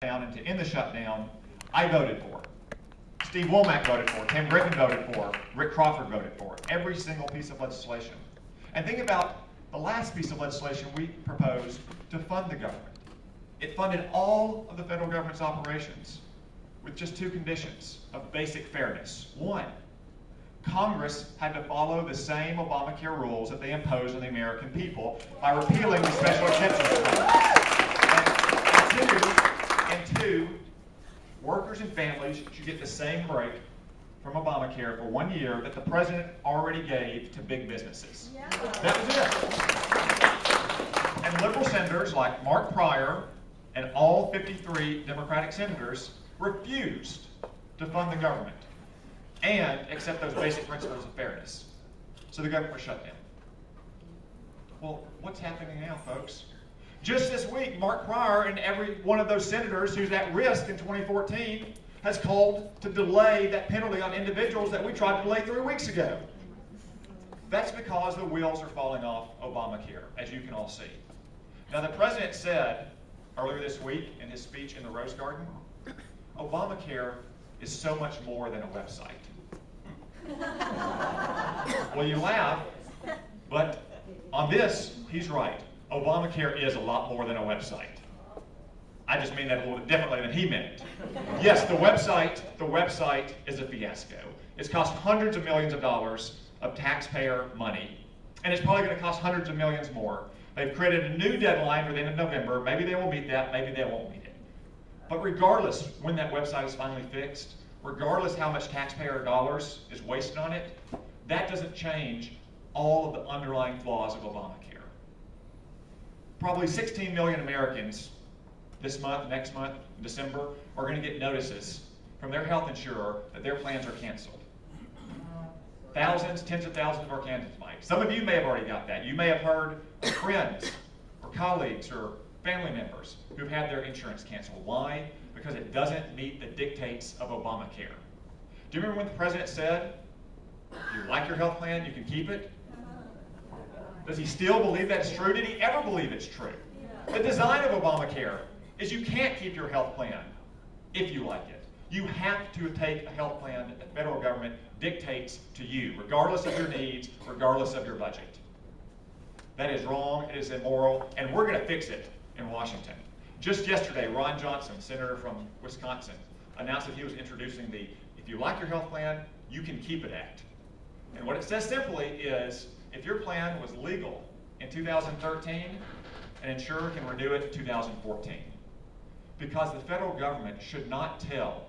and to end the shutdown, I voted for. Steve Womack voted for, Tim Britton voted for, Rick Crawford voted for, every single piece of legislation. And think about the last piece of legislation we proposed to fund the government. It funded all of the federal government's operations with just two conditions of basic fairness. One, Congress had to follow the same Obamacare rules that they imposed on the American people by repealing the special exceptions. And two, workers and families should get the same break from Obamacare for 1 year that the president already gave to big businesses. Yeah. That was it. And liberal senators like Mark Pryor and all 53 Democratic senators refused to fund the government and accept those basic principles of fairness. So the government was shut down. Well, what's happening now, folks? Just this week, Mark Pryor and every one of those senators who's at risk in 2014 has called to delay that penalty on individuals that we tried to delay 3 weeks ago. That's because the wheels are falling off Obamacare, as you can all see. Now, the president said earlier this week in his speech in the Rose Garden, Obamacare is so much more than a website. Well, you laugh, but on this, he's right. Obamacare is a lot more than a website. I just mean that a little bit differently than he meant it. Yes, the website is a fiasco. It's cost hundreds of millions of dollars of taxpayer money, and it's probably going to cost hundreds of millions more. They've created a new deadline for the end of November. Maybe they will meet that, maybe they won't meet it. But regardless when that website is finally fixed, regardless how much taxpayer dollars is wasted on it, that doesn't change all of the underlying flaws of Obamacare. Probably 16 million Americans this month, next month, December, are going to get notices from their health insurer that their plans are canceled. Thousands, tens of thousands of our candidates might. Some of you may have already got that. You may have heard friends or colleagues or family members who've had their insurance canceled. Why? Because it doesn't meet the dictates of Obamacare. Do you remember when the president said, if you like your health plan, you can keep it? Does he still believe that's true? Did he ever believe it's true? The design of Obamacare is you can't keep your health plan if you like it. You have to take a health plan that the federal government dictates to you, regardless of your needs, regardless of your budget. That is wrong, it is immoral, and we're going to fix it in Washington. Just yesterday, Ron Johnson, senator from Wisconsin, announced that he was introducing the If You Like Your Health Plan, You Can Keep It Act. And what it says simply is, if your plan was legal in 2013, an insurer can renew it in 2014. Because the federal government should not tell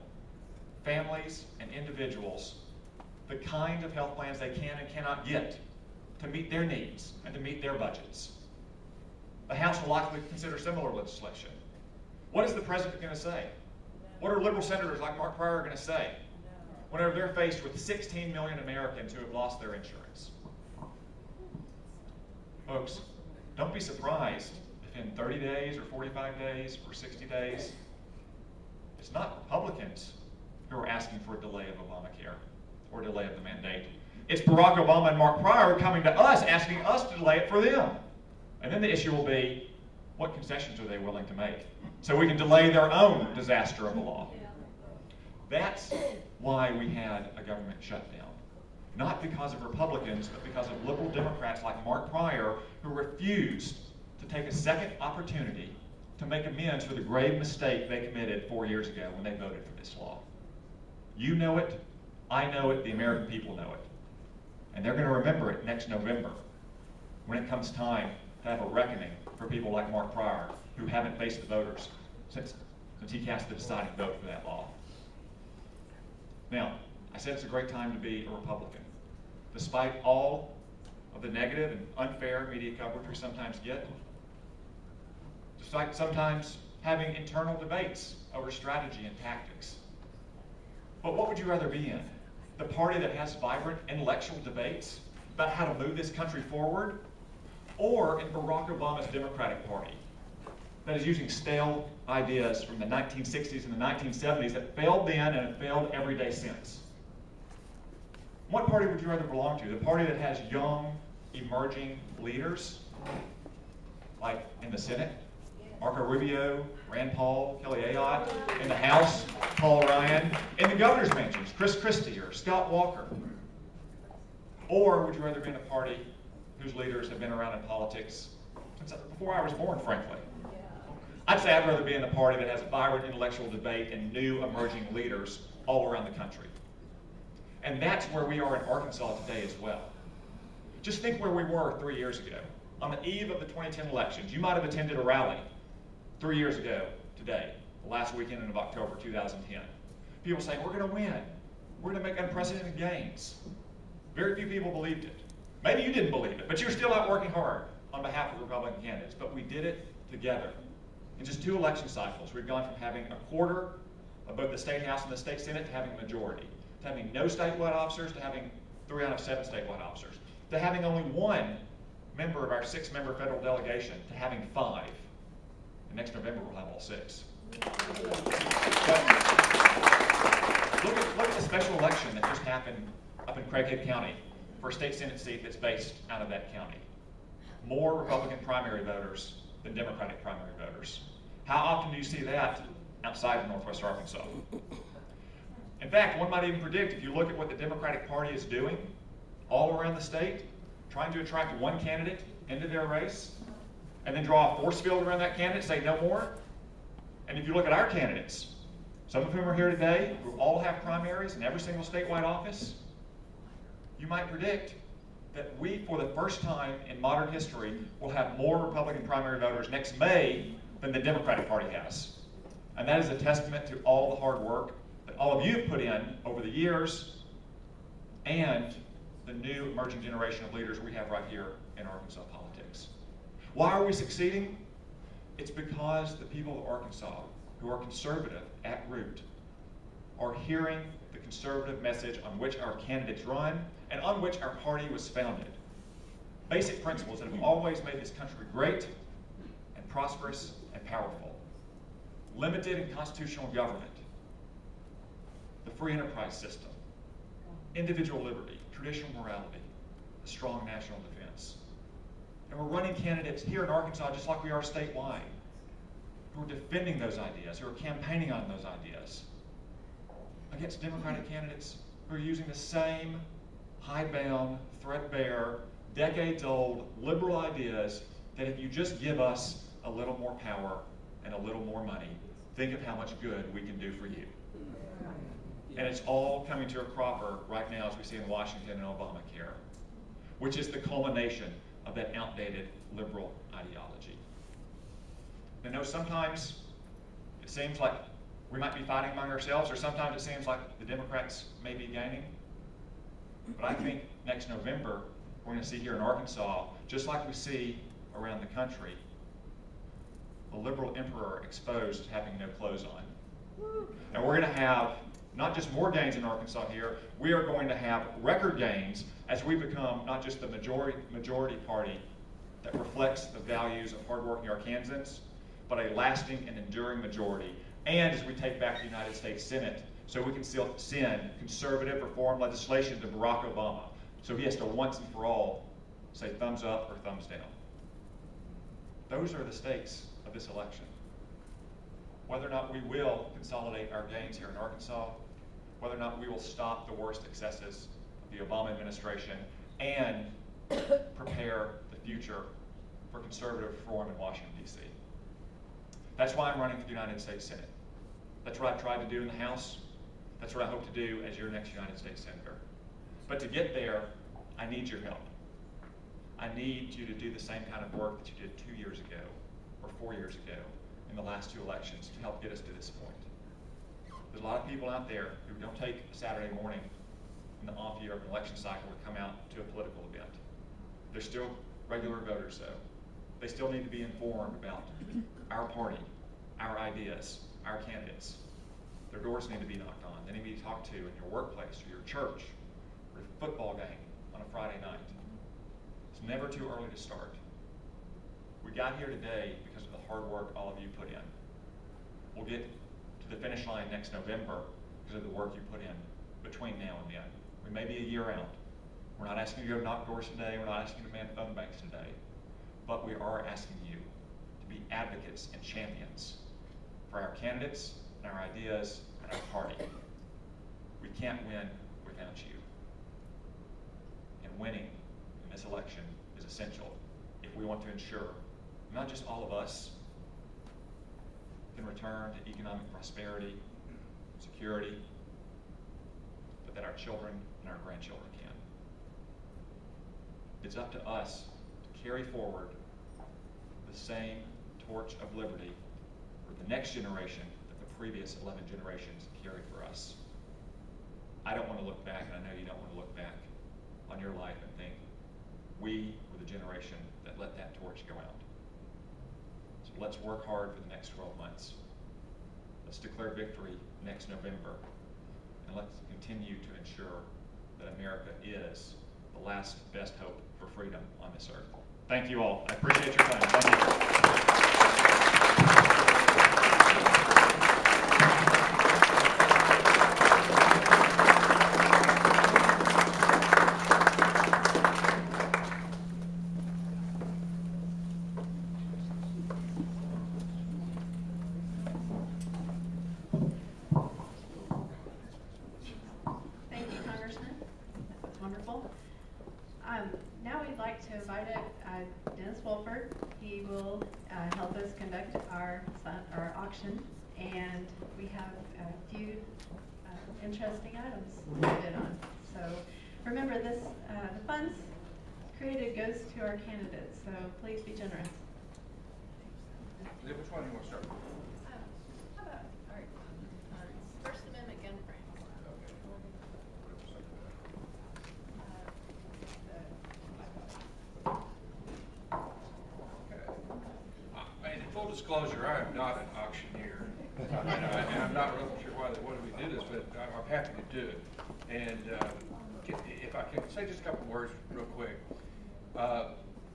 families and individuals the kind of health plans they can and cannot get to meet their needs and to meet their budgets. The House will likely consider similar legislation. What is the president going to say? What are liberal senators like Mark Pryor going to say whenever they're faced with 16 million Americans who have lost their insurance? Folks, don't be surprised if in 30 days or 45 days or 60 days, it's not Republicans who are asking for a delay of Obamacare or delay of the mandate. It's Barack Obama and Mark Pryor coming to us, asking us to delay it for them. And then the issue will be, what concessions are they willing to make so we can delay their own disaster of a law? That's why we had a government shutdown. Not because of Republicans, but because of liberal Democrats like Mark Pryor, who refused to take a second opportunity to make amends for the grave mistake they committed 4 years ago when they voted for this law. You know it, I know it, the American people know it. And they're going to remember it next November when it comes time to have a reckoning for people like Mark Pryor who haven't faced the voters since he cast the deciding vote for that law. Now, I said it's a great time to be a Republican. Despite all of the negative and unfair media coverage we sometimes get, despite sometimes having internal debates over strategy and tactics. But what would you rather be in? The party that has vibrant intellectual debates about how to move this country forward, or in Barack Obama's Democratic Party that is using stale ideas from the 1960s and the 1970s that failed then and have failed every day since? What party would you rather belong to? The party that has young, emerging leaders, like in the Senate? Marco Rubio, Rand Paul, Kelly Ayotte. In the House, Paul Ryan. In the governor's mansions, Chris Christie or Scott Walker. Or would you rather be in a party whose leaders have been around in politics since before I was born, frankly? I'd say I'd rather be in a party that has vibrant intellectual debate and new emerging leaders all around the country. And that's where we are in Arkansas today as well. Just think where we were 3 years ago. On the eve of the 2010 elections, you might have attended a rally 3 years ago today, the last weekend of October 2010. People saying, we're going to win. We're going to make unprecedented gains. Very few people believed it. Maybe you didn't believe it, but you're still out working hard on behalf of the Republican candidates. But we did it together. In just 2 election cycles, we've gone from having a quarter of both the State House and the State Senate to having a majority, to having no statewide officers to having 3 out of 7 statewide officers, to having only 1 member of our 6-member federal delegation to having 5. And next November we'll have all 6. Look at the special election that just happened up in Craighead County for a state Senate seat that's based out of that county. More Republican primary voters than Democratic primary voters. How often do you see that outside of Northwest Arkansas? In fact, one might even predict, if you look at what the Democratic Party is doing all around the state, trying to attract 1 candidate into their race, and then draw a force field around that candidate, say no more. And if you look at our candidates, some of whom are here today, who all have primaries in every single statewide office, you might predict that we, for the first time in modern history, will have more Republican primary voters next May than the Democratic Party has. And that is a testament to all the hard work that all of you have put in over the years and the new emerging generation of leaders we have right here in Arkansas politics. Why are we succeeding? It's because the people of Arkansas, who are conservative at root, are hearing the conservative message on which our candidates run and on which our party was founded. Basic principles that have always made this country great and prosperous and powerful. Limited and constitutional government, the free enterprise system, individual liberty, traditional morality, a strong national defense. And we're running candidates here in Arkansas just like we are statewide, who are defending those ideas, who are campaigning on those ideas, against Democratic candidates who are using the same hidebound, threadbare, decades-old liberal ideas that if you just give us a little more power and a little more money, think of how much good we can do for you. And it's all coming to a cropper right now, as we see in Washington and Obamacare, which is the culmination of that outdated liberal ideology. I know sometimes it seems like we might be fighting among ourselves, or sometimes it seems like the Democrats may be gaining. But I think next November, we're going to see here in Arkansas, just like we see around the country, the liberal emperor exposed having no clothes on. And we're going to have not just more gains in Arkansas here, we are going to have record gains as we become not just the majority party that reflects the values of hardworking Arkansans, but a lasting and enduring majority. And as we take back the United States Senate, so we can still send conservative reform legislation to Barack Obama, so he has to once and for all say thumbs up or thumbs down. Those are the stakes of this election. Whether or not we will consolidate our gains here in Arkansas, whether or not we will stop the worst excesses of the Obama administration and prepare the future for conservative reform in Washington, D.C. That's why I'm running for the United States Senate. That's what I tried to do in the House. That's what I hope to do as your next United States Senator. But to get there, I need your help. I need you to do the same kind of work that you did 2 years ago or 4 years ago in the last 2 elections to help get us to this point. There's a lot of people out there who don't take a Saturday morning in the off year of an election cycle to come out to a political event. They're still regular voters, though. They still need to be informed about our party, our ideas, our candidates. Their doors need to be knocked on. They need to be talked to in your workplace or your church or your football game on a Friday night. It's never too early to start. We got here today because of the hard work all of you put in. We'll get to the finish line next November because of the work you put in between now and then. We may be a year out. We're not asking you to go knock doors today. We're not asking you to man phone banks today. But we are asking you to be advocates and champions for our candidates and our ideas and our party. We can't win without you. And winning in this election is essential if we want to ensure not just all of us can return to economic prosperity, security, but that our children and our grandchildren can. It's up to us to carry forward the same torch of liberty for the next generation that the previous 11 generations carried for us. I don't want to look back, and I know you don't want to look back on your life and think, we were the generation that let that torch go out. So let's work hard for the next 12 months. Let's declare victory next November, and let's continue to ensure that America is the last best hope for freedom on this earth. Thank you all. I appreciate your time. Thank you. Now we'd like to invite Dennis Wolford. He will help us conduct our auction, and we have a few interesting items to bid on. So remember, this the funds created goes to our candidates, so please be generous. Which one do you want to start with? How about our First Amendment gun frames? Full disclosure, I am not an auctioneer, and I'm not really sure why they wanted me to do this, but I'm happy to do it. And if I can say just a couple words real quick.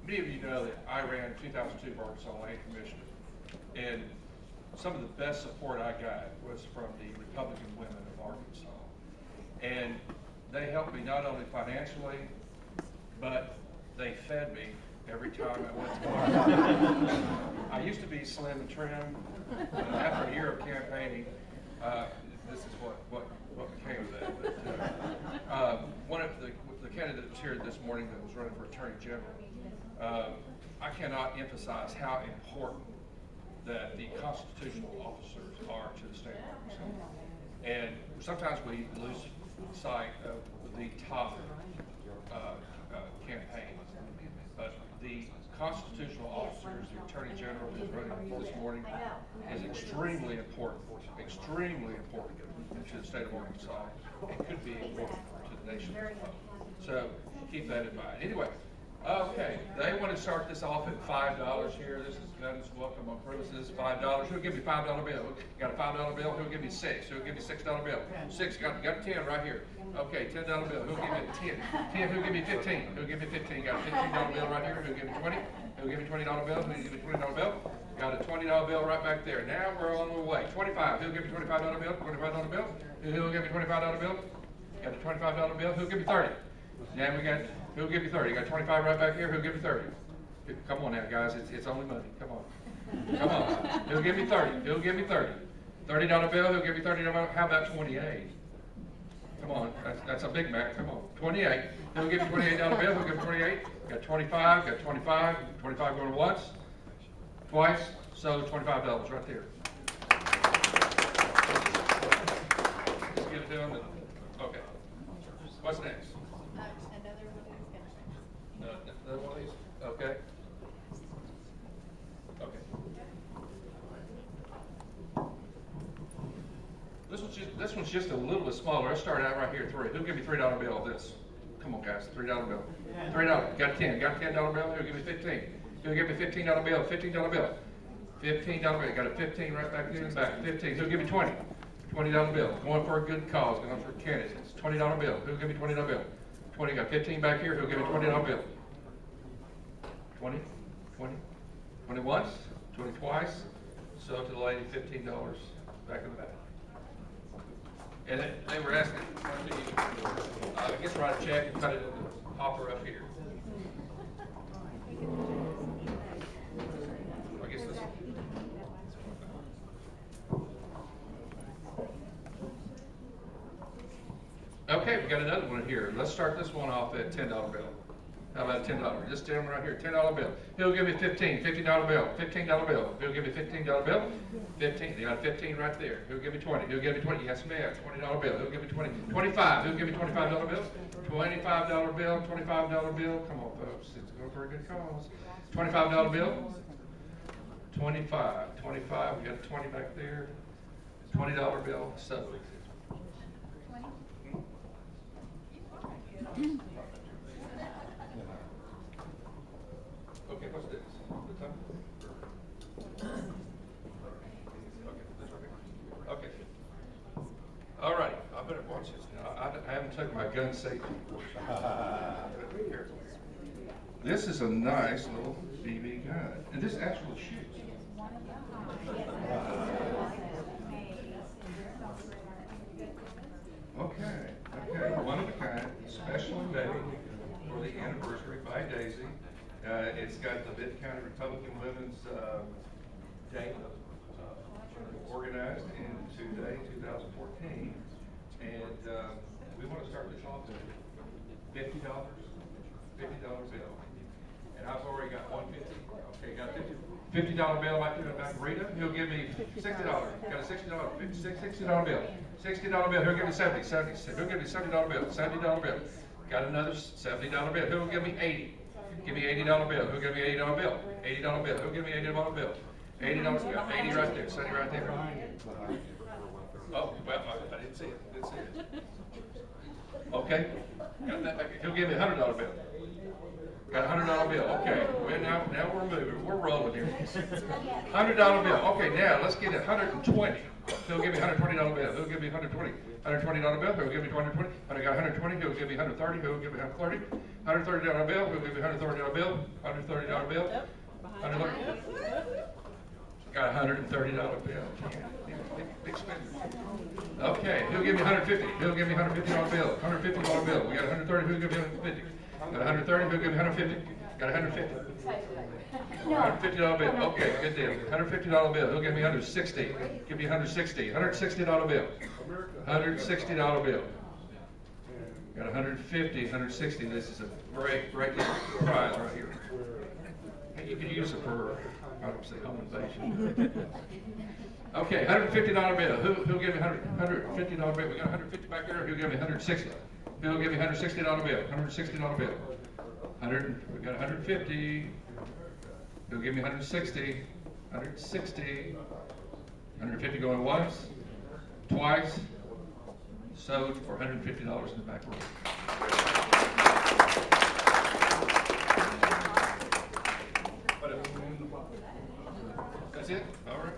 Many of you know that I ran 2002 for Arkansas Land Commissioner, and some of the best support I got was from the Republican Women of Arkansas. And they helped me not only financially, but they fed me every time I went to market. I used to be slim and trim. After a year of campaigning, this is what became of that. But, one of the candidate that was here this morning that was running for Attorney General, I cannot emphasize how important that the constitutional officers are to the state of Arkansas. And sometimes we lose sight of the top campaign. But the constitutional officers, the Attorney General who's running this morning, is extremely important to the state of Arkansas, and could be important to the nation as well. So keep that in mind. Anyway, okay, they want to start this off at $5 here. This is Guns Welcome on Cruz. This is $5. Who'll give me $5 bill? Got a $5 bill? Who'll give me 6? Who'll give me $6 bill? 6. Got a 10 right here. Okay, $10 bill. Who'll give me 10? 10. Who'll give me 15? Who'll give me 15? Got a $15 bill right here. Who'll give me 20? Who'll give me $20 bill? Who'll give me $20 bill? Got a $20 bill right back there. Now we're on the way. 25. Who'll give me $25 bill? $25 bill? Who'll give me $25 bill? Got a $25 bill. Who'll give me 30? Now we got. Who'll give me 30? You got 25 right back here. Who'll give me 30? Come on now, guys. It's only money. Come on. Come on. Who'll give me 30? Who'll give me 30? $30 bill. Who'll give me $30 bill? How about 28? Come on. That's a Big Mac. Come on. 28. Who'll give me $28 bill? Who'll give me 28? Got 25. Got 25. 25 going once, twice. So $25 right there. Just give it to them. Okay. What's next? Another one of these? Okay. Okay. This one's just a little bit smaller. Let's start out right here, 3. Who'll give me $3 bill of this? Come on, guys, $3 bill. $3. Got 10. Got a $10 bill. Who'll give me 15? Who'll give me $15 bill? $15 bill. $15 bill. Got a 15 right back here in the back. 15. Who'll give me 20? $20 bill. Going for a good cause. Going for candidates. $20 bill. Who'll give me $20 bill? 20. Got 15 back here. Who'll give me $20 bill? 20, 20, 20 once, 20 twice. So to the lady, $15 back in the back. And they were asking me I guess write a check and cut it in the hopper up here. I guess this. we got another one here. Let's start this one off at $10 bill. How about $10? This gentleman right here, $10 bill. He'll give me $15 bill, $15 bill. He'll give me $15 bill. 15. They got 15 right there. He'll give me 20. He'll give me 20. Yes, ma'am. $20 bill. He'll give me 20. 25. He'll give me $25 bill. $25 bill. $25 bill. Come on, folks. It's going for a good cause. $25 bill. 25. 25. We got a 20 back there. $20 bill. So. Okay, what's this? The time? Okay. All right, I better watch this now. I haven't taken my gun safety course. This is a nice little BB gun, and this actually shoots. Okay, one of a kind, specially made for the anniversary by Daisy. It's got the Benton County Republican Women's date organized in today, 2014, and we want to start this off at $50 bill, and I've already got 150. Okay, got $50 bill right there back of Rita. He'll give me $60. Got a $60 bill. $60 bill. He'll give me 70. He'll give me $70 bill. $70 bill. Got another $70 bill. He'll give me 80. Give me $80 bill. He'll give me $80 bill. $80 bill. He'll give me $80 bill. $80 bill. 80 right there. 70 right there. Oh, well, I didn't see it. Okay. Got that back. He'll give me $100 bill. Got a $100 bill. Okay. Well, now we're moving. We're rolling here. $100 bill. Okay, now let's get it. 120. He'll give me $120 bill. He'll give me $120 bill. He'll give me $220. I got $120. He'll give me $130. He'll give me $130. $130 bill. He'll give me $130 bill. $130 bill. Got a $130 bill. Big spender. Okay, he'll give me $150. He'll give me $150 bill. $150 bill. We got $130. He'll give me $150. Got $130. He'll give me $150. Got $150. $150 bill. Okay, good deal. $150 bill. He'll give me $160. Give me $160. $160 bill. $160 bill. Got $150. $160. This is a great prize right here. Hey, you could use it for, I don't say home invasion. Okay, $150 bill. Who'll give me $150 bill? We got $150 back there. He'll give me $160. He'll give me $160 bill. $160 bill. We got $150. He'll give me $160. $160. $150 going once, twice. Sold for $150 in the back row. That's it? All right.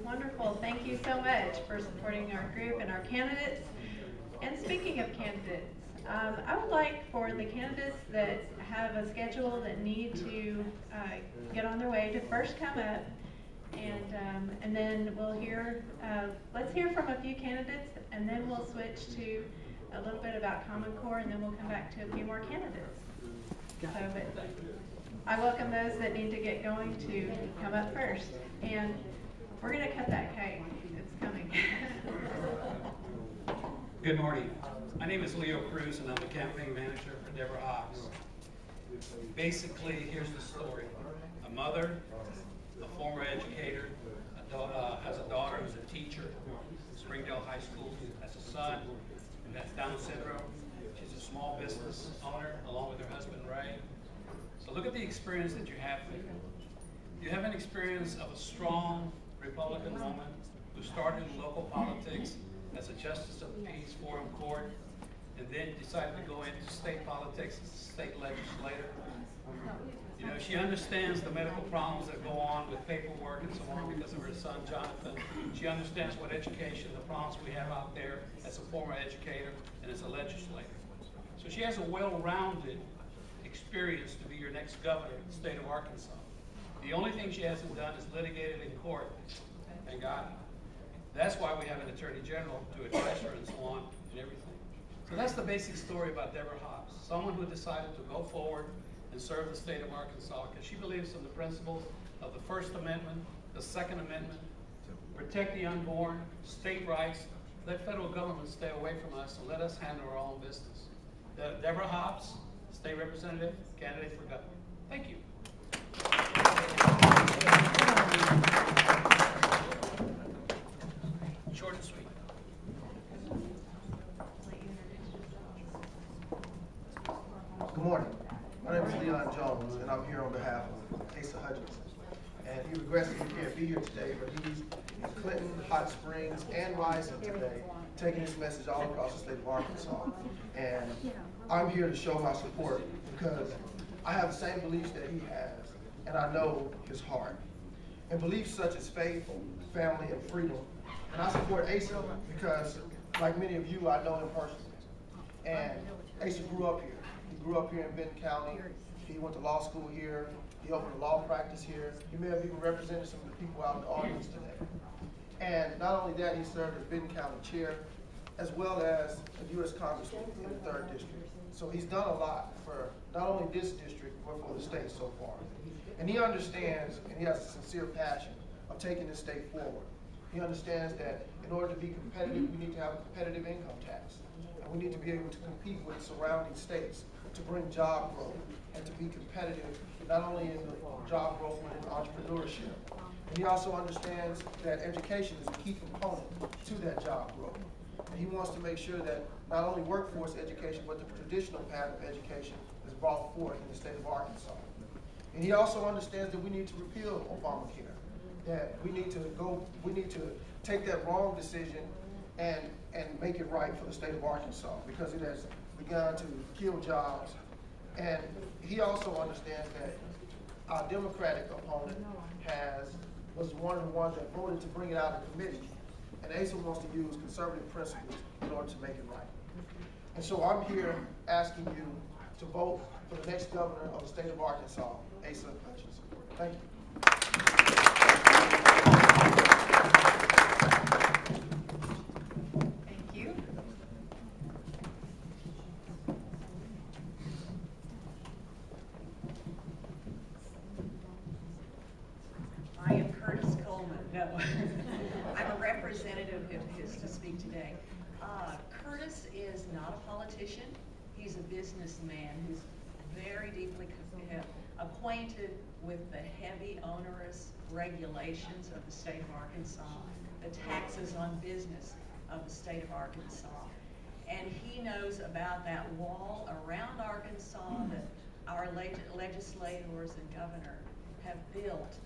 Wonderful. Thank you so much for supporting our group and our candidates. And speaking of candidates, I would like for the candidates that have a schedule that need to get on their way to first come up, and then we'll hear. Let's hear from a few candidates, and then we'll switch to a little bit about Common Core, and then we'll come back to a few more candidates. So, but I welcome those that need to get going to come up first. And we're going to cut that cake. It's coming. Good morning. My name is Leo Cruz, and I'm the campaign manager for Debra Hobbs. Basically, here's the story. A mother, a former educator, has a daughter who's a teacher at Springdale High School, has a son who has Down syndrome. She's a small business owner along with her husband, Ray. So look at the experience that you have there. You have an experience of a strong Republican woman who started in local politics as a justice of the peace forum court, and then decided to go into state politics as a state legislator, You know, she understands the medical problems that go on with paperwork and so on because of her son, Jonathan. She understands what education, the problems we have out there as a former educator and as a legislator. So she has a well-rounded experience to be your next governor of the state of Arkansas. The only thing she hasn't done is litigated in court. Thank God. That's why we have an attorney general to advise her and so on and everything. So that's the basic story about Debra Hobbs, someone who decided to go forward and serve the state of Arkansas because she believes in the principles of the First Amendment, the Second Amendment, protect the unborn, state rights, let federal government stay away from us and let us handle our own business. Debra Hobbs, state representative, candidate for governor. Thank you. Short and sweet. Good morning. My name is Leon Jones, and I'm here on behalf of Asa Hutchinson. And he regrets that he can't be here today, but he's in Clinton, Hot Springs, and Rising today, taking his message all across the state of Arkansas. And I'm here to show my support because I have the same beliefs that he has, and I know his heart. And beliefs such as faith, family, and freedom. And I support Asa because, like many of you, I know him personally. And Asa grew up here. He grew up here in Benton County. He went to law school here. He opened a law practice here. He may have even represented some of the people out in the audience today. And not only that, he served as Benton County chair, as well as a U.S. Congressman in the 3rd District. So he's done a lot for not only this district, but for the state so far. And he understands, and he has a sincere passion of taking this state forward. He understands that in order to be competitive, we need to have a competitive income tax. And we need to be able to compete with surrounding states to bring job growth and to be competitive, not only in the job growth, but in entrepreneurship. And he also understands that education is a key component to that job growth. And he wants to make sure that not only workforce education, but the traditional path of education is brought forth in the state of Arkansas. And he also understands that we need to repeal Obamacare, that we need to take that wrong decision and make it right for the state of Arkansas because it has begun to kill jobs. And he also understands that our Democratic opponent was one of the ones that voted to bring it out of committee. And Asa wants to use conservative principles in order to make it right. And so I'm here asking you to vote for the next governor of the state of Arkansas, Asa Hutchinson. Thank you. Thank you. I am Curtis Coleman. No, I'm a representative of his to speak today. Curtis is not a politician. He's a businessman who's very deeply acquainted with the heavy, onerous regulations of the state of Arkansas, the taxes on business of the state of Arkansas. And he knows about that wall around Arkansas that our legislators and governor have built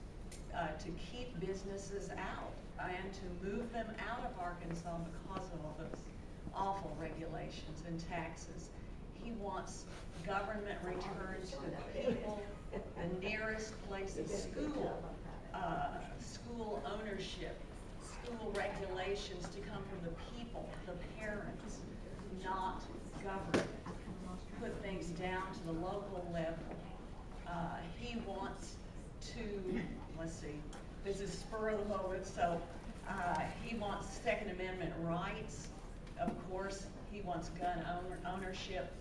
to keep businesses out and to move them out of Arkansas because of all those awful regulations and taxes. He wants government returned to the people, the nearest places, school ownership, school regulations to come from the people, the parents, not government. Put things down to the local level. He wants to, let's see, this is spur of the moment, so he wants Second Amendment rights. Of course, he wants gun ownership.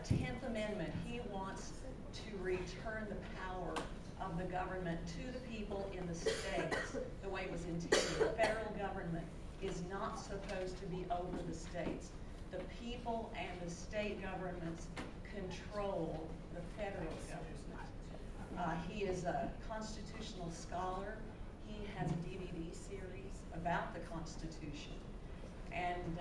10th Amendment, he wants to return the power of the government to the people in the states the way it was intended. The federal government is not supposed to be over the states. The people and the state governments control the federal government. He is a constitutional scholar. He has a DVD series about the Constitution and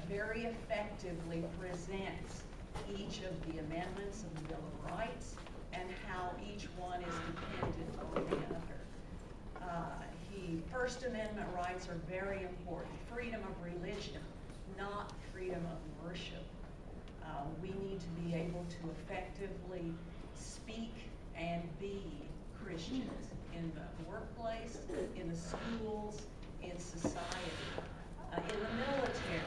very effectively presents each of the amendments of the Bill of Rights and how each one is dependent on the other. First Amendment rights are very important. Freedom of religion, not freedom of worship. We need to be able to effectively speak and be Christians in the workplace, in the schools, in society, in the military.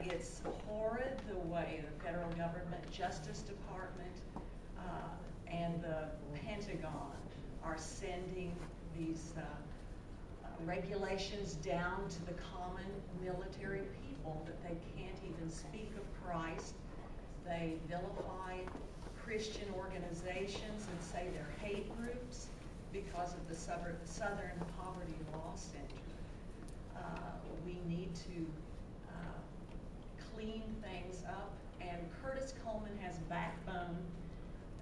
It's horrid the way the federal government, Justice Department, and the Pentagon are sending these regulations down to the common military people that they can't even speak of Christ. They vilify Christian organizations and say they're hate groups because of the Southern Poverty Law Center. We need to clean things up, and Curtis Coleman has backbone.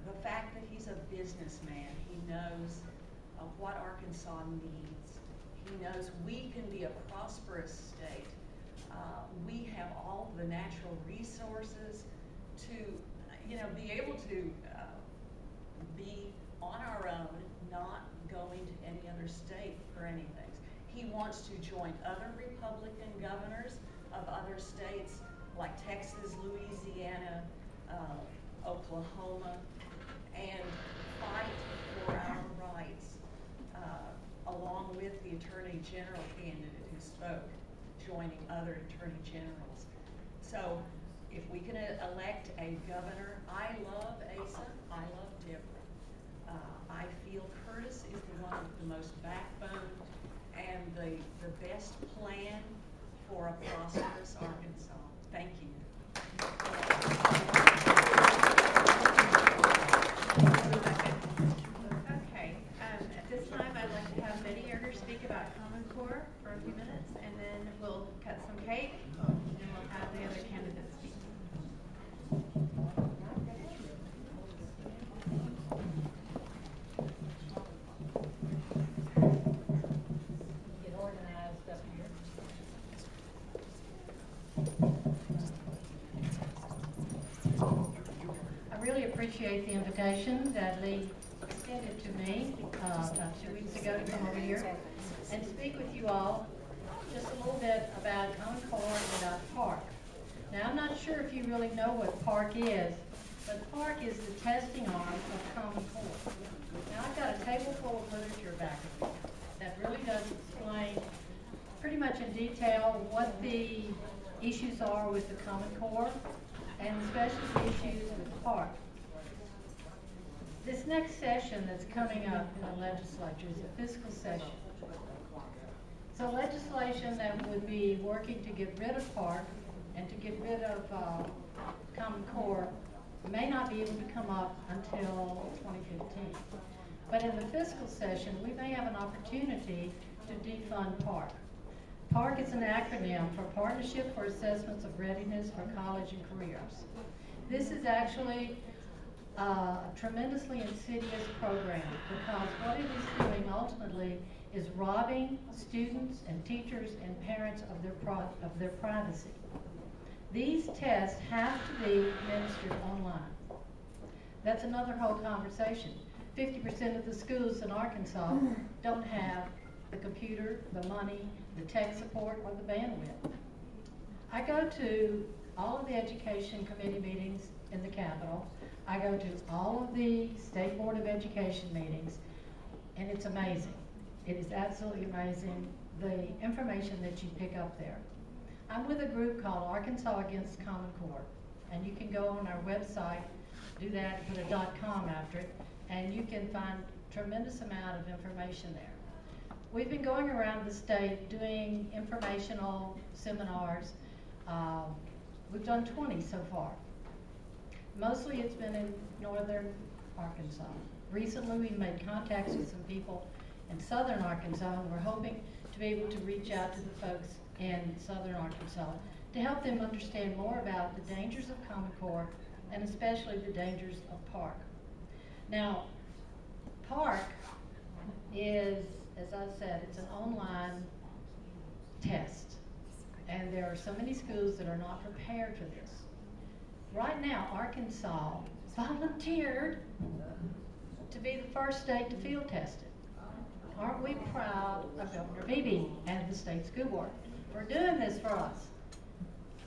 The fact that he's a businessman, he knows what Arkansas needs. He knows we can be a prosperous state. We have all the natural resources to, be able to be on our own, not going to any other state for anything. He wants to join other Republican governors of other states like Texas, Louisiana, Oklahoma, and fight for our rights, along with the Attorney General candidate who spoke, joining other Attorney Generals. So if we can elect a governor, I love Asa, I love Debra. I feel Curtis is the one with the most backbone and the best plan for a prosperous Arkansas. Thank you. Okay, at this time I'd like to have Betty Yerger speak about Common Core for a few minutes, and then we'll cut some cake, and we'll have the other candidates speak. Get organized up here. I really appreciate the invitation that Lee extended to me about 2 weeks ago to come over here and speak with you all just a little bit about Common Core and about PARC. Now, I'm not sure if you really know what PARC is, but PARC is the testing arm of Common Core. Now, I've got a table full of literature back of me that really does explain pretty much in detail what the issues are with the Common Core and especially the issues with PARC. This next session that's coming up in the legislature is a fiscal session. So legislation that would be working to get rid of PARC and to get rid of Common Core may not be able to come up until 2015. But in the fiscal session, we may have an opportunity to defund PARC. PARC is an acronym for Partnership for Assessments of Readiness for College and Careers. This is actually a tremendously insidious program because what it is doing ultimately is robbing students and teachers and parents of their privacy. These tests have to be administered online. That's another whole conversation. 50% of the schools in Arkansas don't have the computer, the money, the tech support, or the bandwidth. I go to all of the education committee meetings in the Capitol. I go to all of the State Board of Education meetings, and it's amazing. It is absolutely amazing, the information that you pick up there. I'm with a group called Arkansas Against Common Core, and you can go on our website, do that, put a .com after it, and you can find a tremendous amount of information there. We've been going around the state doing informational seminars. We've done 20 so far. Mostly it's been in northern Arkansas. Recently we've made contacts with some people in southern Arkansas, and we're hoping to be able to reach out to the folks in southern Arkansas to help them understand more about the dangers of Common Core and especially the dangers of PARC. Now, PARC is, as I said, it's an online test, and there are so many schools that are not prepared for this. Right now, Arkansas volunteered to be the first state to field test it. Aren't we proud of Governor Beebe and the state school board for doing this for us?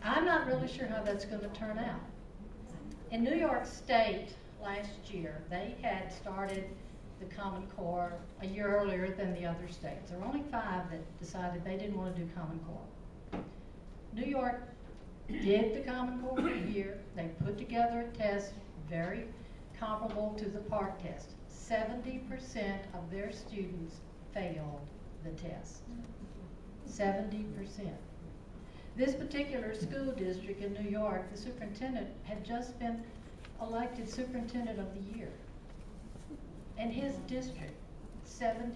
I'm not really sure how that's going to turn out. In New York State last year, they had started the Common Core a year earlier than the other states. There were only 5 that decided they didn't want to do Common Core. New York did the Common Core for a year. They put together a test very comparable to the PARC test. 70% of their students failed the test. 70%. This particular school district in New York, the superintendent had just been elected superintendent of the year. In his district, 70%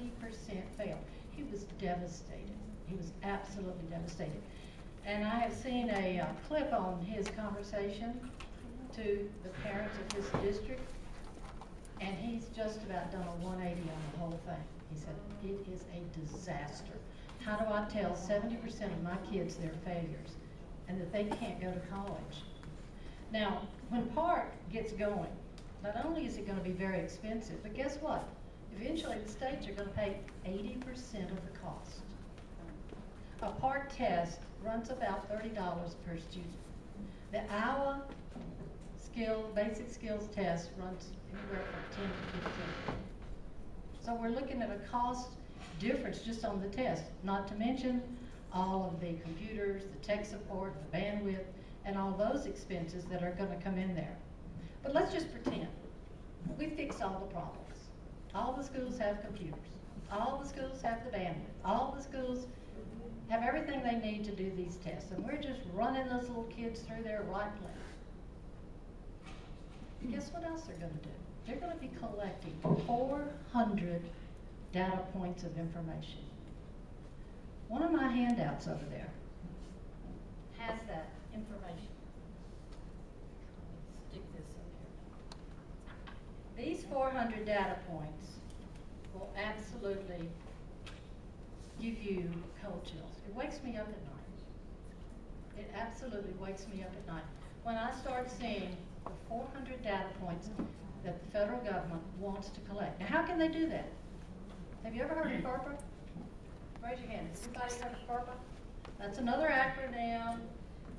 failed. He was devastated. He was absolutely devastated. And I have seen a clip on his conversation to the parents of this district, and he's just about done a 180 on the whole thing. He said, it is a disaster. How do I tell 70% of my kids they're failures and that they can't go to college? Now, when PARC gets going, not only is it going to be very expensive, but guess what? Eventually the states are going to pay 80% of the cost. A PARC test runs about $30 per student. The AWA basic skills test runs anywhere from 10 to 15. So we're looking at a cost difference just on the test, not to mention all of the computers, the tech support, the bandwidth, and all those expenses that are going to come in there. But let's just pretend we fix all the problems. All the schools have computers. All the schools have the bandwidth. All the schools have everything they need to do these tests. And we're just running those little kids through there right and left. Guess what else they're going to do? They're going to be collecting 400 data points of information. One of my handouts over there has that information. Stick this up here. These 400 data points will absolutely give you cold chills. It wakes me up at night. It absolutely wakes me up at night. When I start seeing the 400 data points that the federal government wants to collect. Now, how can they do that? Have you ever heard of FERPA? Raise your hand. Has anybody heard of FERPA? That's another acronym,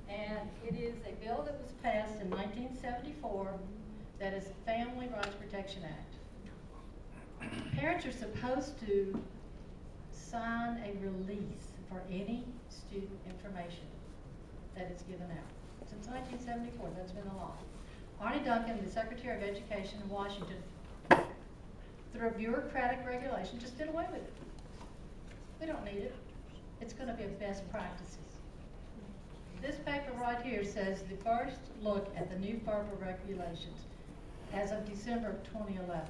and it is a bill that was passed in 1974 that is the Family Rights Protection Act. Parents are supposed to sign a release for any student information that is given out. Since 1974, that's been the law. Arne Duncan, the Secretary of Education in Washington, through a bureaucratic regulation, just did away with it. We don't need it. It's going to be a best practices. This paper right here says the first look at the new FERPA regulations as of December of 2011.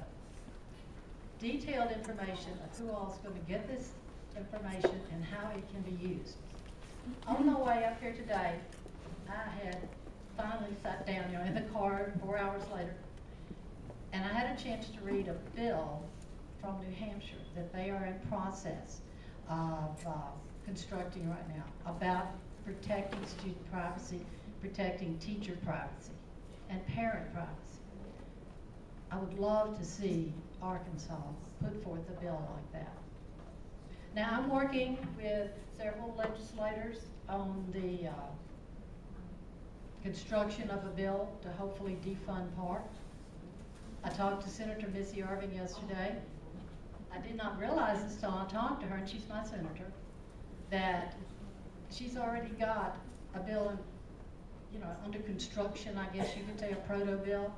Detailed information of who all is going to get this information and how it can be used. On my way up here today, I had finally sat down, in the car 4 hours later, and I had a chance to read a bill from New Hampshire that they are in process of constructing right now about protecting student privacy, protecting teacher privacy, and parent privacy. I would love to see Arkansas put forth a bill like that. Now, I'm working with several legislators on the construction of a bill to hopefully defund PARC. I talked to Senator Missy Irving yesterday. I did not realize this till I talked to her, and she's my senator, that she's already got a bill under construction, I guess you could say, a proto bill.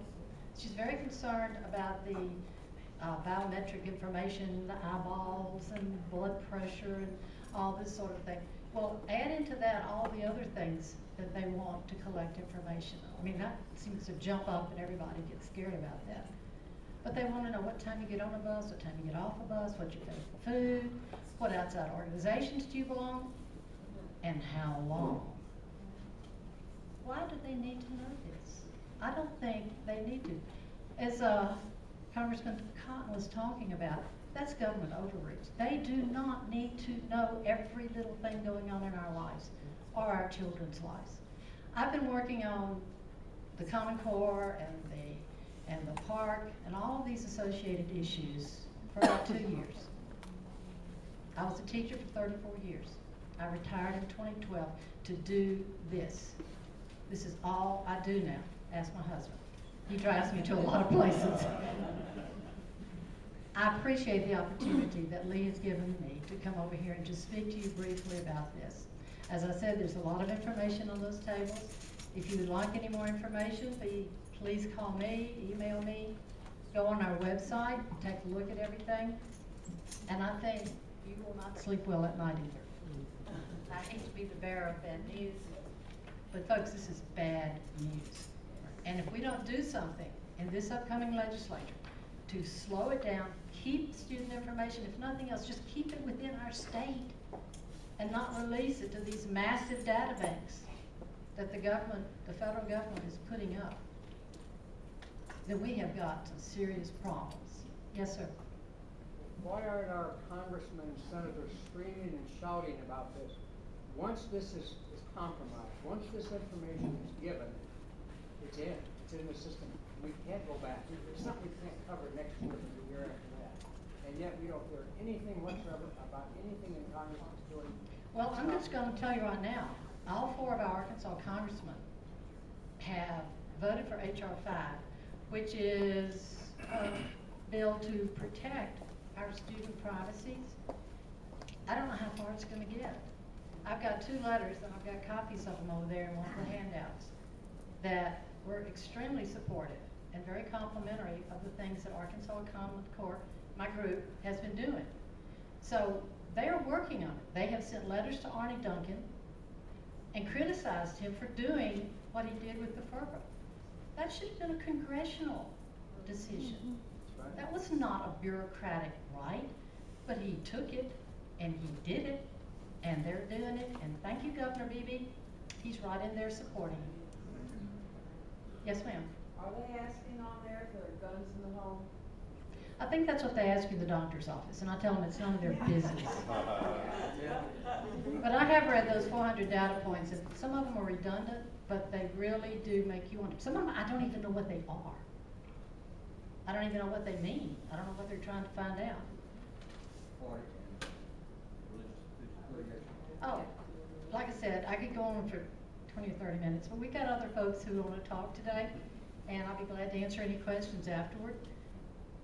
She's very concerned about the biometric information, the eyeballs and blood pressure and all this sort of thing. Well, add into that all the other things that they want to collect information on. I mean, that seems to jump up and everybody gets scared about that. But they want to know what time you get on a bus, what time you get off a bus, what your favorite food, what outside organizations do you belong, and how long. Why do they need to know this? I don't think they need to. As Congressman Cotton was talking about, that's government overreach. They do not need to know every little thing going on in our lives or our children's lives. I've been working on the Common Core and the PARC and all of these associated issues for about 2 years. I was a teacher for 34 years. I retired in 2012 to do this. This is all I do now. Ask my husband. He drives me to a lot of places. I appreciate the opportunity that Lee has given me to come over here and just speak to you briefly about this. As I said, there's a lot of information on those tables. If you would like any more information, please call me, email me, go on our website, take a look at everything. And I think you will not sleep well at night either. I hate to be the bearer of bad news, but folks, this is bad news. And if we don't do something in this upcoming legislature to slow it down, keep student information, if nothing else, just keep it within our state and not release it to these massive data banks that the government, the federal government is putting up, then we have got some serious problems. Yes, sir. Why aren't our congressmen and senators screaming and shouting about this? Once this is compromised, once this information is given, it's in the system. We can't go back. It's something we can't cover next year or the year after that. And yet we don't hear anything whatsoever about anything in Congress is doing. Well, I'm just going to tell you right now, all 4 of our Arkansas congressmen have voted for H.R. 5, which is a bill to protect our student privacies. I don't know how far it's going to get. I've got 2 letters, and I've got copies of them over there in one of the handouts, that were extremely supportive and very complimentary of the things that Arkansas Common Core, my group, has been doing. So they are working on it. They have sent letters to Arnie Duncan and criticized him for doing what he did with the FERPA. That should have been a congressional decision. Right. That was not a bureaucratic right, but he took it and he did it, and they're doing it. And thank you, Governor Beebe. He's right in there supporting him. Yes, ma'am. Are they asking on there if there are guns in the home? I think that's what they ask in the doctor's office, and I tell them it's none of their business. But I have read those 400 data points, and some of them are redundant, but they really do make you wonder. Some of them, I don't even know what they are. I don't even know what they mean. I don't know what they're trying to find out. Oh, like I said, I could go on for 20 or 30 minutes, but we've got other folks who want to talk today, and I'll be glad to answer any questions afterward.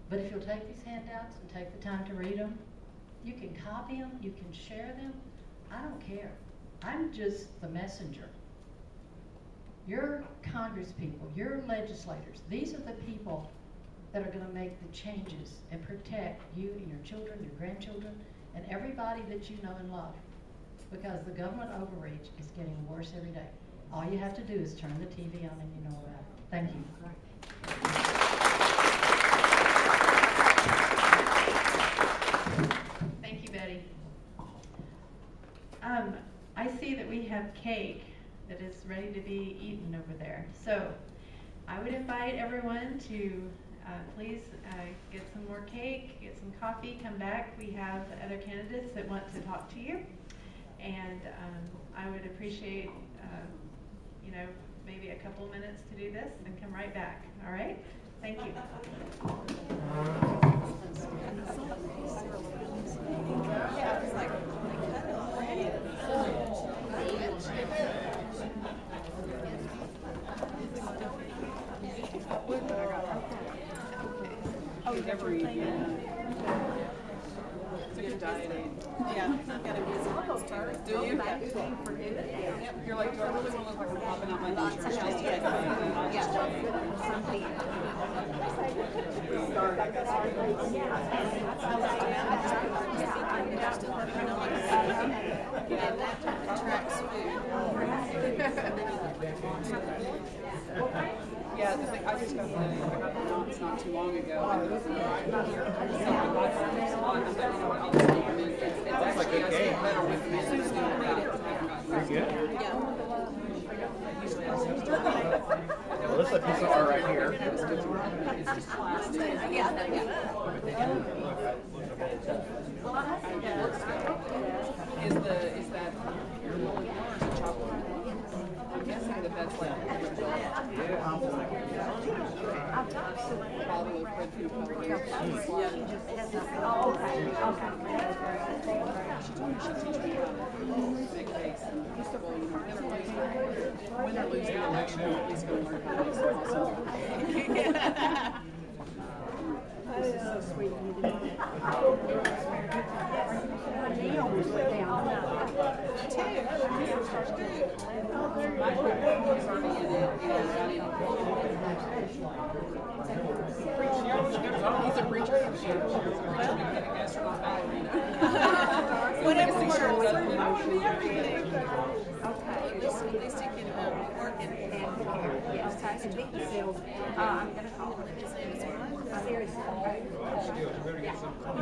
But if you'll take these handouts and take the time to read them, you can copy them, you can share them. I don't care. I'm just the messenger. Your Congress people, your legislators, these are the people that are going to make the changes and protect you and your children, your grandchildren, and everybody that you know and love. Because the government overreach is getting worse every day. All you have to do is turn the TV on and you know about it. Thank you. Thank you, Betty. I see that we have cake that is ready to be eaten over there. So I would invite everyone to please get some more cake, get some coffee, come back. We have other candidates that want to talk to you. And I would appreciate, maybe a couple of minutes to do this and come right back. All right? Thank you. Oh, Debra, you're dieting. Yeah, I've got a visit. Do you? Yep. You're like, do I really want to look like I'm popping out my t-shirt just to take a bite? And that attracts food. Yeah, the thing, I just got the knots not too long ago. And I'm not here. So I bought it on. I'm like, you know what, I'll just name it. It's actually, I feel better with the man who's doing that. Pretty good. Yeah. Well, this is a piece of art right here. It's just plastic. Well, I think it looks good. Is that your little yours a chocolate? I'm guessing that that's like a good job. Bottle of red food color. Yeah. She told me she'd teach me how to make cakes. And I said, well, you know, win or lose the election, at least go learn how to make some awesome. That is so sweet. You did Neil was way down. My grandpa was already in it, and got in. He's a preacher. Whatever works. Okay. At least he can work in yes. I'm going to call him. His name is what? Seriously.